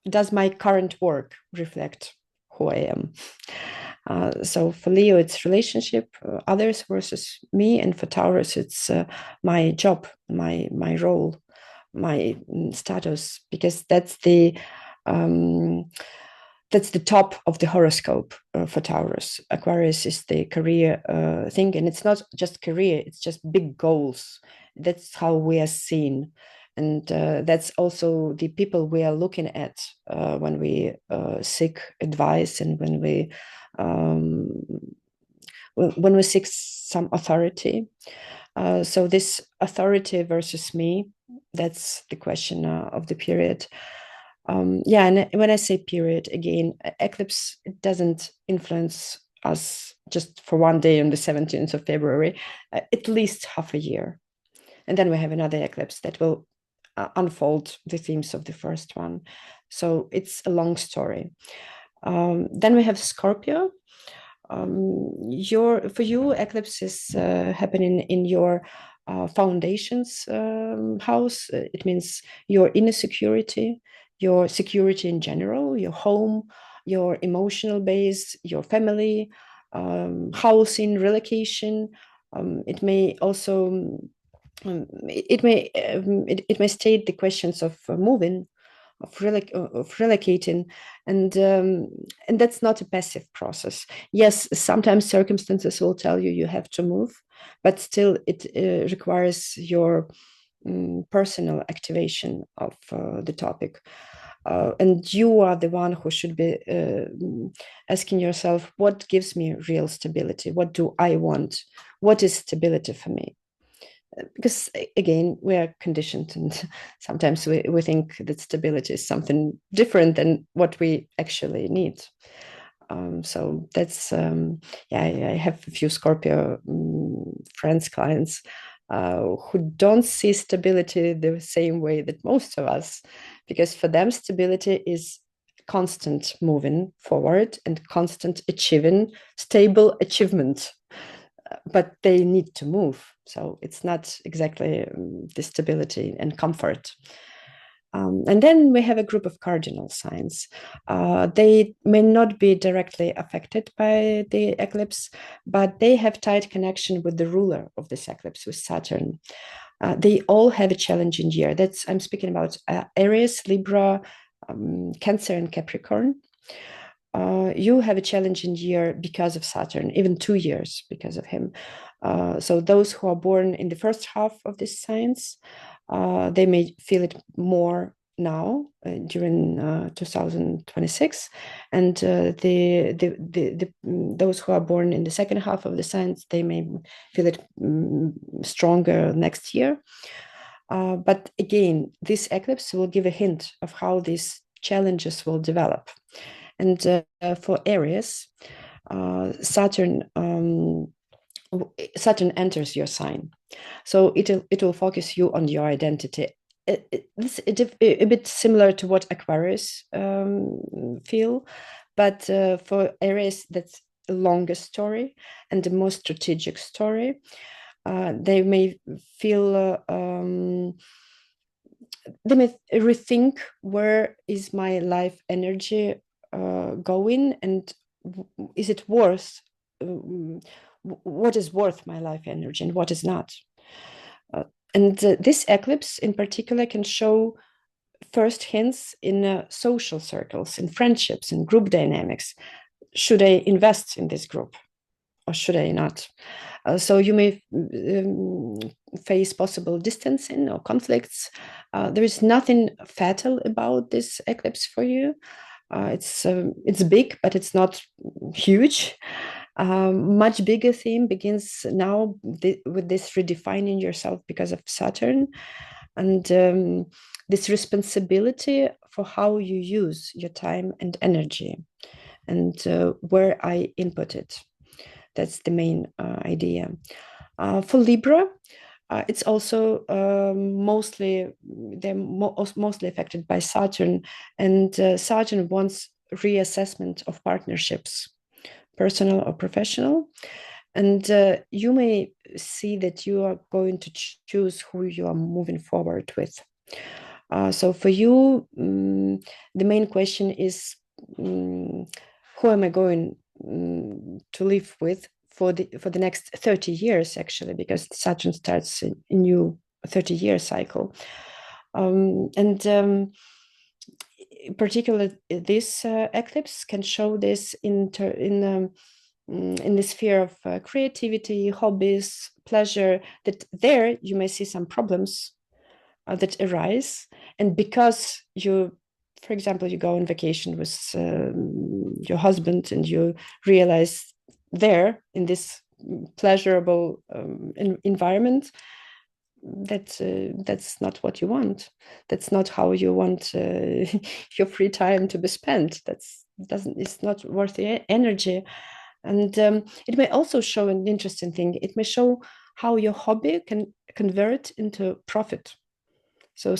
does my current work reflect who I am? So for Leo, it's relationship, others versus me, and for Taurus, it's my job, my role, my status, because that's the top of the horoscope for Taurus. Aquarius is the career thing, and it's not just career; it's just big goals. That's how we are seen. And that's also the people we are looking at when we seek advice and when we seek some authority. So this authority versus me, that's the question of the period. Yeah, and when I say period, again, eclipse, it doesn't influence us just for one day on the 17th of February, at least half a year. And then we have another eclipse that will unfold the themes of the first one. So it's a long story. Then we have Scorpio. For you, eclipse is happening in your foundations house. It means your inner security, your security in general, your home, your emotional base, your family, housing, relocation. It may also it may state the questions of moving, of relocating, and that's not a passive process. Yes, sometimes circumstances will tell you have to move, but still it requires your personal activation of the topic. And you are the one who should be asking yourself, what gives me real stability? What do I want? What is stability for me? Because again, we are conditioned, and sometimes we think that stability is something different than what we actually need. So that's yeah, I have a few Scorpio friends, clients who don't see stability the same way that most of us, because for them stability is constant moving forward and constant achieving, stable achievement, but they need to move. So it's not exactly the stability and comfort. And then we have a group of cardinal signs. They may not be directly affected by the eclipse, but they have tight connection with the ruler of this eclipse, with Saturn. They all have a challenging year. I'm speaking about Aries, Libra, Cancer, and Capricorn. You have a challenging year because of Saturn, even 2 years because of him. So those who are born in the first half of this signs, they may feel it more now during 2026, and those who are born in the second half of the signs, they may feel it stronger next year. But again, this eclipse will give a hint of how these challenges will develop. And for Aries, Saturn enters your sign, so it will focus you on your identity. It's a bit similar to what Aquarius feel, but for Aries, that's a longer story and a more strategic story. They may feel they may rethink, where is my life energy going, and is it worth what is worth my life energy and what is not. And this eclipse in particular can show first hints in social circles, in friendships, in group dynamics. Should I invest in this group or should I not? So you may face possible distancing or conflicts. There is nothing fatal about this eclipse for you. It's big, but it's not huge. Much bigger theme begins now with this redefining yourself because of Saturn, and this responsibility for how you use your time and energy, and where I input it. That's the main idea. For Libra, it's also mostly affected by Saturn, and Saturn wants reassessment of partnerships, personal or professional. And you may see that you are going to choose who you are moving forward with. So for you, the main question is, who am I going to live with for the next 30 years, actually, because Saturn starts a new 30-year cycle. And particularly this eclipse can show this in the sphere of creativity, hobbies, pleasure, that there you may see some problems that arise. And because you, for example, you go on vacation with your husband and you realize there in this pleasurable environment that's not what you want. That's not how you want your free time to be spent. It's not worth the energy. And it may also show an interesting thing. It may show how your hobby can convert into profit. So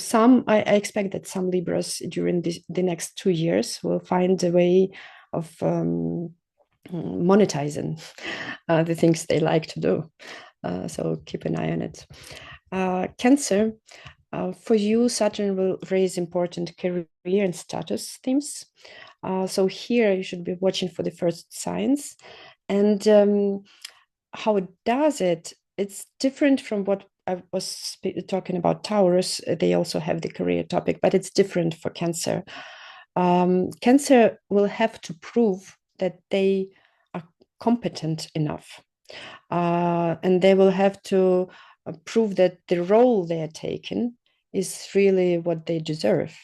I expect that some Libras during the next 2 years will find a way of monetizing the things they like to do. So keep an eye on it. Cancer, for you, Saturn will raise important career and status themes. So here you should be watching for the first signs. And how it does it, it's different from what I was talking about Taurus, they also have the career topic, but it's different for Cancer. Cancer will have to prove that they are competent enough, and they will have to prove that the role they are taking is really what they deserve.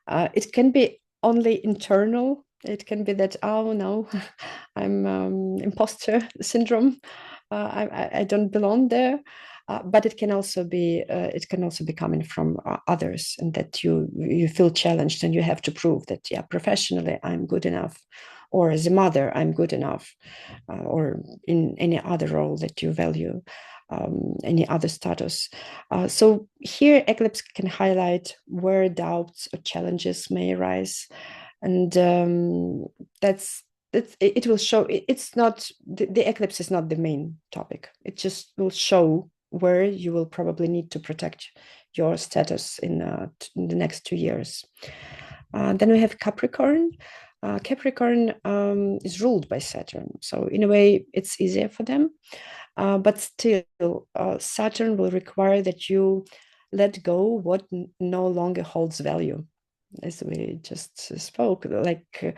It can be only internal. It can be that, oh no, I'm imposter syndrome. I don't belong there. But it can also be coming from others, and that you feel challenged and you have to prove that, yeah, professionally I'm good enough, or as a mother I'm good enough, or in any other role that you value, any other status. So here Eclipse can highlight where doubts or challenges may arise, and it will show. It's not the eclipse is not the main topic. It just will show where you will probably need to protect your status in the next 2 years. Then we have Capricorn. Capricorn is ruled by Saturn, so in a way it's easier for them. But still, Saturn will require that you let go what no longer holds value, as we just spoke. Like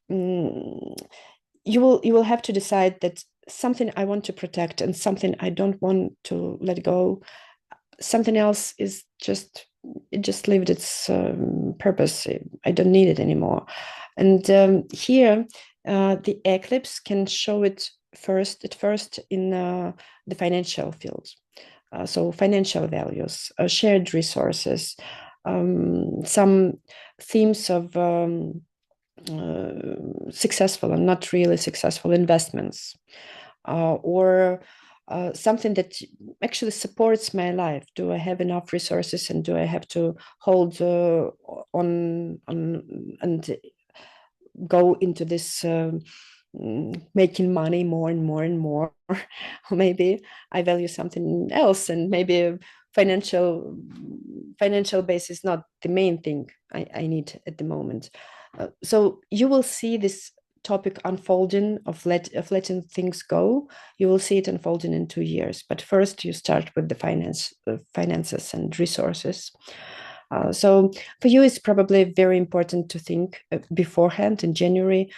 you will have to decide that something I want to protect and something I don't want to let go. Something else is it just lived its purpose. I don't need it anymore. And here, the eclipse can show it first in the financial field. So financial values, shared resources, some themes of successful and not really successful investments, or something that actually supports my life. Do I have enough resources, and do I have to hold on and go into this making money more and more and more? Or maybe I value something else, and maybe financial base is not the main thing I need at the moment. So you will see this topic unfolding of letting things go. You will see it unfolding in 2 years, but first you start with the finances and resources. So for you, it's probably very important to think beforehand in January,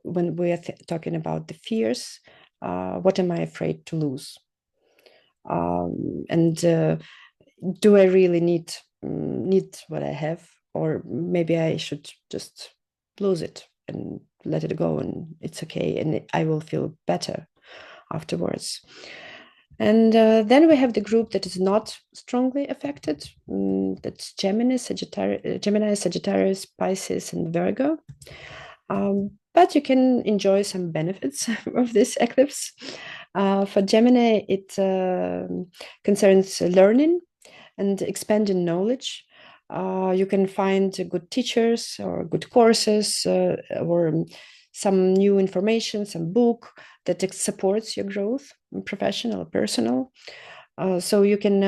when we are talking about the fears. What am I afraid to lose? And do I really need what I have, or maybe I should just lose it and let it go, and it's okay, and I will feel better afterwards. And then we have the group that is not strongly affected. That's Gemini, Sagittarius, Pisces, and Virgo. But you can enjoy some benefits of this eclipse. For Gemini, it concerns learning and expanding knowledge. You can find good teachers or good courses, or some new information, some book that supports your growth, professional, personal. So you can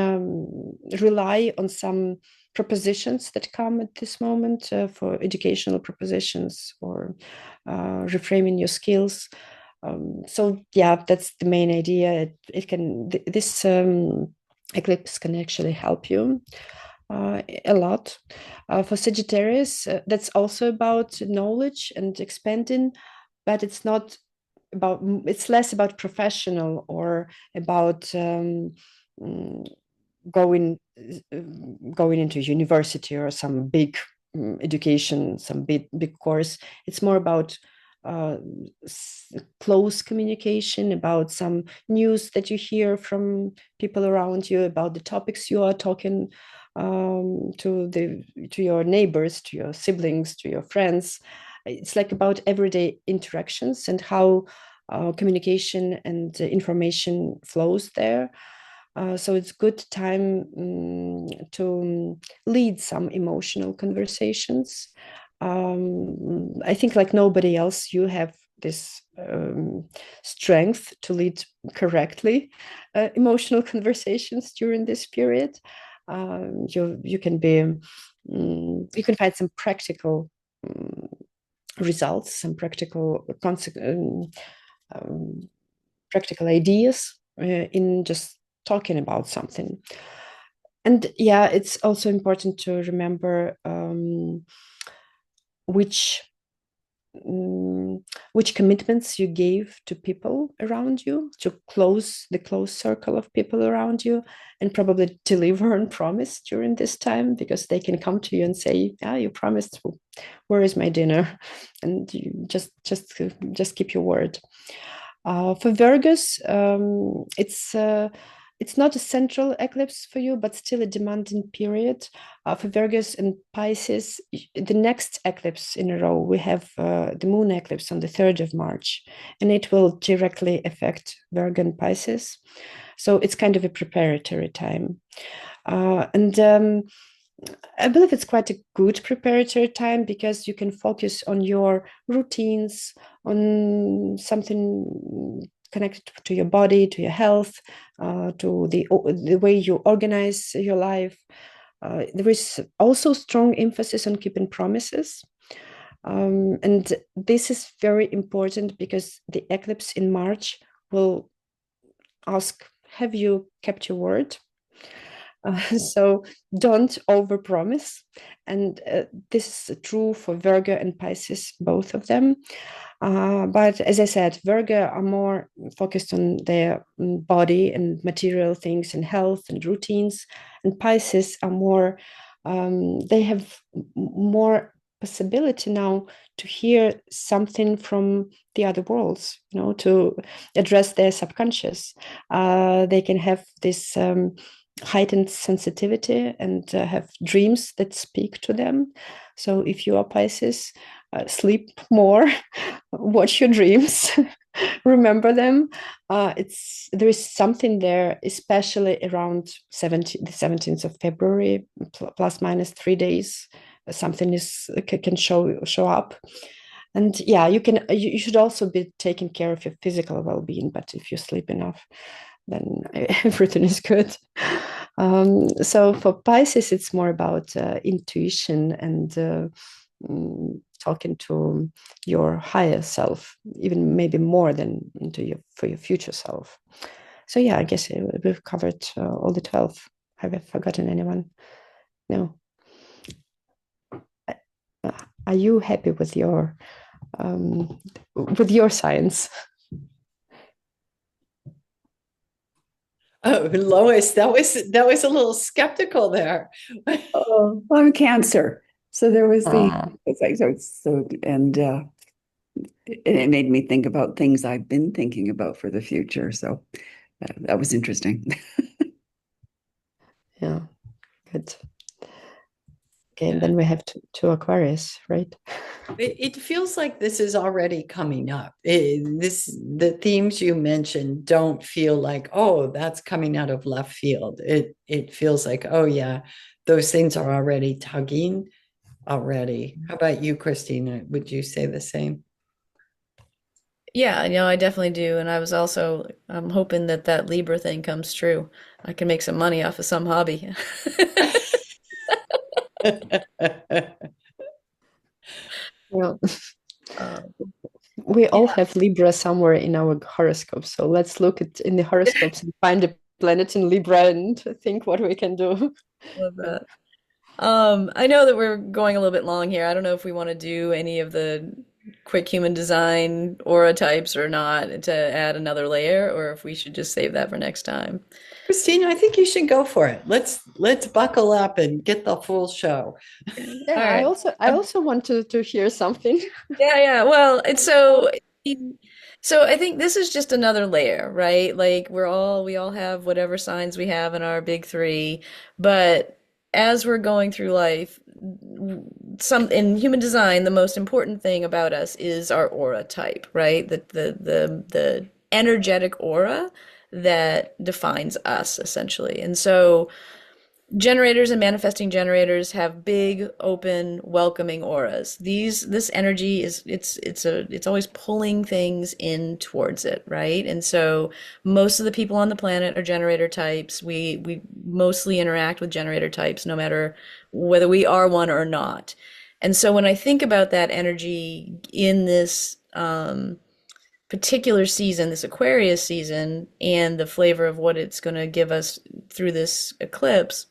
rely on some propositions that come at this moment, for educational propositions, or reframing your skills. So yeah, that's the main idea. This eclipse can actually help you a lot. For Sagittarius, that's also about knowledge and expanding, but it's less about professional, or about going into university or some big education, some big course. It's more about close communication, about some news that you hear from people around you, about the topics you are talking to your neighbors, to your siblings, to your friends. It's like about everyday interactions and how communication and information flows there. So it's good time to lead some emotional conversations. I think, like nobody else, you have this strength to lead correctly emotional conversations during this period. You can find some practical results, some practical practical ideas in just talking about something. And yeah, it's also important to remember which commitments you gave to people around you, to the close circle of people around you, and probably deliver and promise during this time, because they can come to you and say, "Yeah, you promised. Where is my dinner?" And you just keep your word. For Virgos, it's not a central eclipse for you, but still a demanding period. For Virgos and Pisces, the next eclipse in a row, we have the moon eclipse on the 3rd of March, and it will directly affect Virgo and Pisces. So it's kind of a preparatory time. And I believe it's quite a good preparatory time, because you can focus on your routines, on something connected to your body, to your health, to the way you organize your life. There is also strong emphasis on keeping promises. And this is very important, because the eclipse in March will ask, have you kept your word? So don't overpromise. And this is true for Virgo and Pisces, both of them. But as I said, Virgo are more focused on their body and material things and health and routines. And Pisces are more, they have more possibility now to hear something from the other worlds, to address their subconscious. They can have this heightened sensitivity and have dreams that speak to them. So if you are Pisces, sleep more, watch your dreams, remember them. There is something there, especially around the 17th of February, plus minus 3 days. Something can show up. And yeah, you should also be taking care of your physical well-being, but if you sleep enough, then everything is good. So for Pisces, it's more about intuition and talking to your higher self, even maybe more than for your future self. So yeah, I guess we've covered all the 12. Have I forgotten anyone? No. Are you happy with your science?
Oh, Lois, that was a little skeptical there.
Oh, I'm Cancer, so there was it's like and it made me think about things I've been thinking about for the future. So that was interesting.
Yeah, good. Okay, and then we have two Aquarius, right?
It feels like this is already coming up. The themes you mentioned don't feel like, oh, that's coming out of left field. It feels like, oh yeah, those things are already tugging already. How about you, Christina? Would you say the same?
Yeah, I definitely do. And I'm hoping that Libra thing comes true. I can make some money off of some hobby.
Well,
Um,
we all
yeah,
have Libra somewhere in our horoscope. So let's look in the horoscopes and find a planet in Libra and think what we can do.
love that. I know that we're going a little bit long here. I don't know if we want to do any of the quick human design aura types or not to add another layer, or if we should just save that for next time.
Christina, I think you should go for it. Let's buckle up and get the full show.
Yeah,
All
I
right.
also want to hear something.
Yeah. Well, it's so I think this is just another layer, right? Like we all have whatever signs we have in our big three, but as we're going through life, some in human design, the most important thing about us is our aura type, right? The energetic aura that defines us essentially. And so generators and manifesting generators have big, open, welcoming auras. This energy it's always pulling things in towards it, right? And so most of the people on the planet are generator types. We mostly interact with generator types, no matter whether we are one or not. And so when I think about that energy in this particular season, this Aquarius season, and the flavor of what it's going to give us through this eclipse,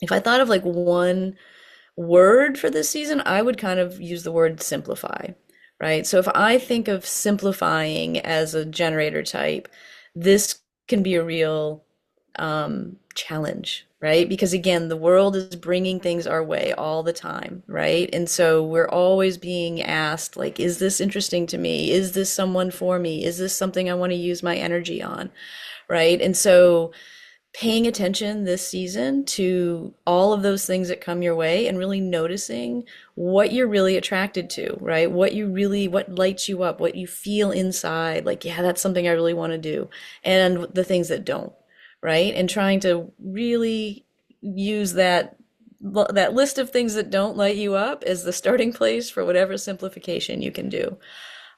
if I thought of like one word for this season, I would kind of use the word simplify, right? So if I think of simplifying as a generator type, this can be a real challenge, right? Because again, the world is bringing things our way all the time, right? And so we're always being asked, like, is this interesting to me? Is this someone for me? Is this something I want to use my energy on, right? And so paying attention this season to all of those things that come your way and really noticing what you're really attracted to, right? What lights you up, what you feel inside, like, yeah, that's something I really want to do, and the things that don't, right? And trying to really use that list of things that don't light you up as the starting place for whatever simplification you can do.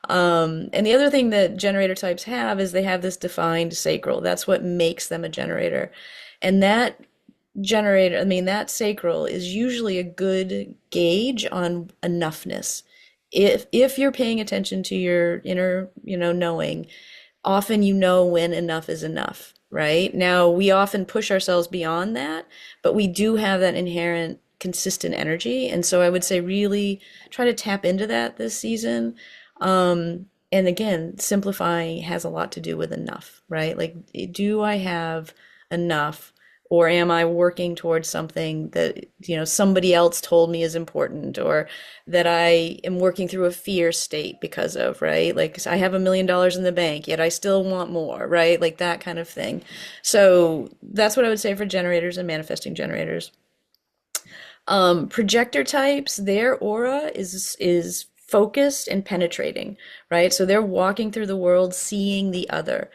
And the other thing that generator types have is they have this defined sacral. That's what makes them a generator. And that that sacral is usually a good gauge on enoughness. If you're paying attention to your inner, knowing, often you know when enough is enough, right? Now, we often push ourselves beyond that, but we do have that inherent consistent energy. And so I would say really try to tap into that this season. And again, simplifying has a lot to do with enough, right? Like, do I have enough, or am I working towards something that, somebody else told me is important, or that I am working through a fear state because of, right? Like, I have $1 million in the bank, yet I still want more, right? Like that kind of thing. So that's what I would say for generators and manifesting generators. Projector types, their aura is focused and penetrating, right? So they're walking through the world seeing the other.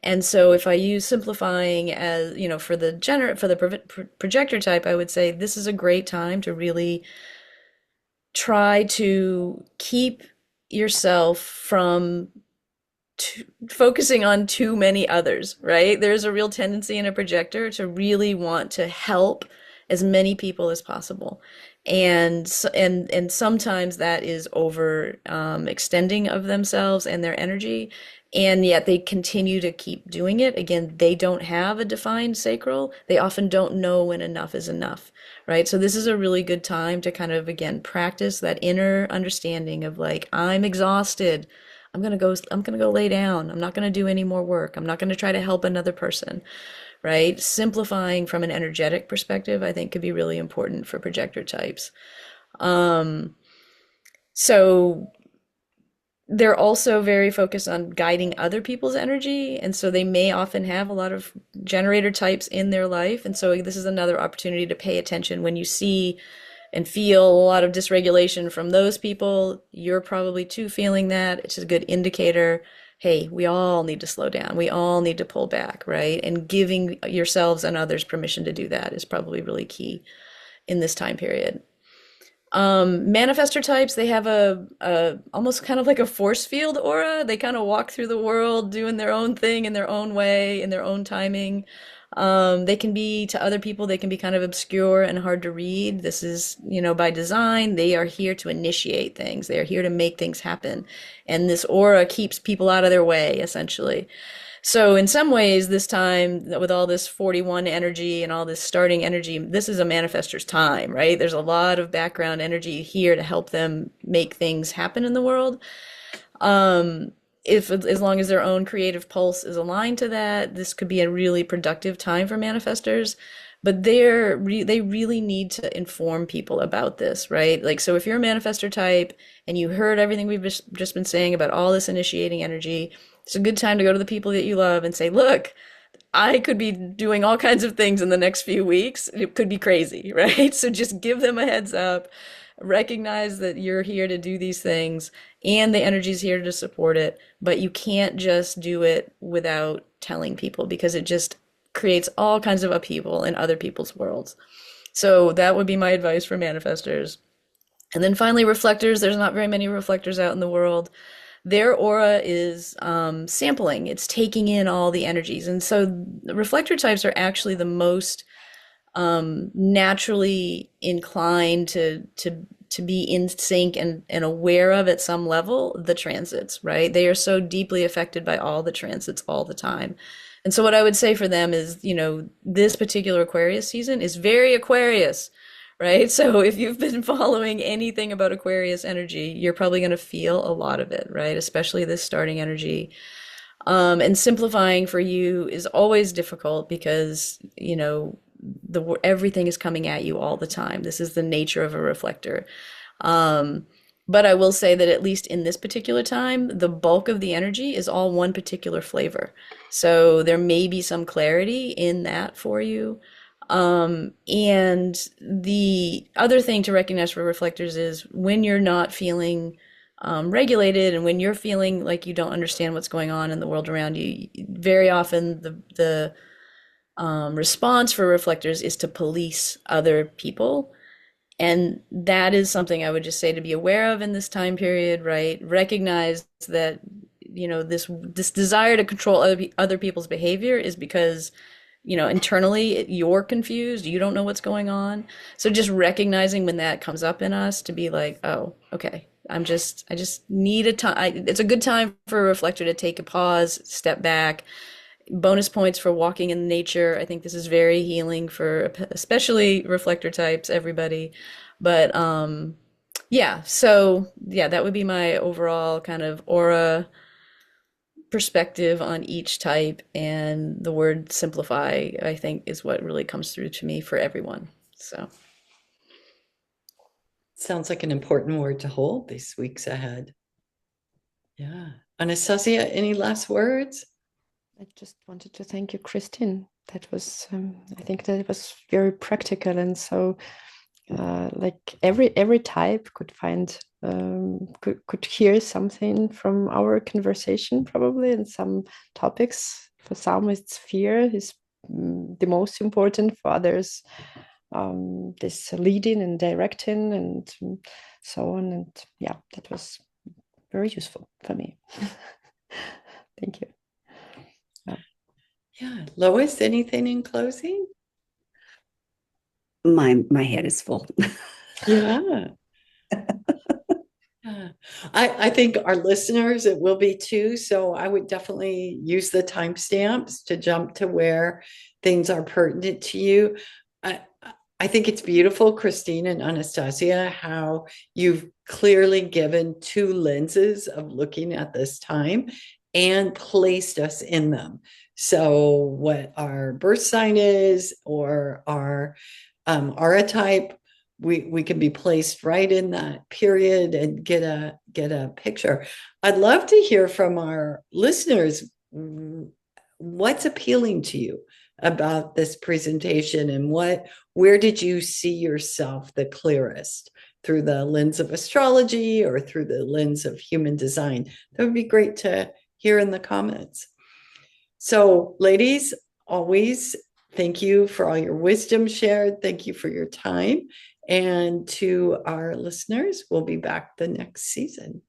And so if I use simplifying as, for the projector type, I would say this is a great time to really try to keep yourself from focusing on too many others, right? There's a real tendency in a projector to really want to help as many people as possible. And sometimes that is over extending of themselves and their energy, and yet they continue to keep doing it. Again, they don't have a defined sacral. They often don't know when enough is enough, right? So this is a really good time to kind of, again, practice that inner understanding of like, I'm exhausted. I'm gonna go lay down. I'm not gonna do any more work. I'm not gonna try to help another person, right? Simplifying from an energetic perspective, I think, could be really important for projector types. So they're also very focused on guiding other people's energy. And so they may often have a lot of generator types in their life. And so this is another opportunity to pay attention when you see and feel a lot of dysregulation from those people. You're probably too feeling that. It's a good indicator. Hey, we all need to slow down. We all need to pull back, right? And giving yourselves and others permission to do that is probably really key in this time period. Manifestor types, they have a almost kind of like a force field aura. They kind of walk through the world doing their own thing in their own way, in their own timing. They can be, to other people, they can be kind of obscure and hard to read. This is, by design. They are here to initiate things. They are here to make things happen. And this aura keeps people out of their way, essentially. So in some ways, this time, with all this 41 energy and all this starting energy, this is a manifestor's time, right? There's a lot of background energy here to help them make things happen in the world. As long as their own creative pulse is aligned to that, this could be a really productive time for manifestors. But they really need to inform people about this, right? Like, so if you're a manifestor type and you heard everything we've just been saying about all this initiating energy, it's a good time to go to the people that you love and say, look, I could be doing all kinds of things in the next few weeks. It could be crazy, right? So just give them a heads up, recognize that you're here to do these things and the energy is here to support it, but you can't just do it without telling people, because it just creates all kinds of upheaval in other people's worlds. So that would be my advice for manifestors. And then finally, reflectors. There's not very many reflectors out in the world. Their aura is sampling. It's taking in all the energies. And so the reflector types are actually the most naturally inclined to to be in sync and aware of at some level the transits, right? They are so deeply affected by all the transits all the time. And so what I would say for them is, this particular Aquarius season is very Aquarius, right? So if you've been following anything about Aquarius energy, you're probably going to feel a lot of it, right? Especially this starting energy. And simplifying for you is always difficult because, everything is coming at you all the time. This is the nature of a reflector. But I will say that at least in this particular time, the bulk of the energy is all one particular flavor. So there may be some clarity in that for you. And the other thing to recognize for reflectors is when you're not feeling regulated and when you're feeling like you don't understand what's going on in the world around you, very often the response for reflectors is to police other people. And that is something I would just say to be aware of in this time period, right? Recognize that, this desire to control other people's behavior is because, internally you're confused, you don't know what's going on. So just recognizing when that comes up in us to be like, oh, okay, I just need a time. It's a good time for a reflector to take a pause, step back. Bonus points for walking in nature. I think this is very healing for especially reflector types, everybody. But that would be my overall kind of aura perspective on each type. And the word simplify, I think, is what really comes through to me for everyone. So
sounds like an important word to hold these weeks ahead. Yeah. Anastasia, any last words?
I just wanted to thank you, Christine. That was, I think that it was very practical, and so like every type could find could hear something from our conversation probably, and some topics. For some, it's fear is the most important. For others, this leading and directing and so on. And yeah, that was very useful for me. Thank you.
Yeah. Lois, anything in closing?
My head is full.
Yeah. Yeah. I think our listeners, it will be too. So I would definitely use the timestamps to jump to where things are pertinent to you. I think it's beautiful, Christine and Anastasia, how you've clearly given two lenses of looking at this time and placed us in them. So what our birth sign is or our aura type, we can be placed right in that period and get a picture. I'd love to hear from our listeners what's appealing to you about this presentation, and where did you see yourself the clearest, through the lens of astrology or through the lens of human design? That would be great to hear in the comments. So ladies, always thank you for all your wisdom shared. Thank you for your time. And to our listeners, we'll be back the next season.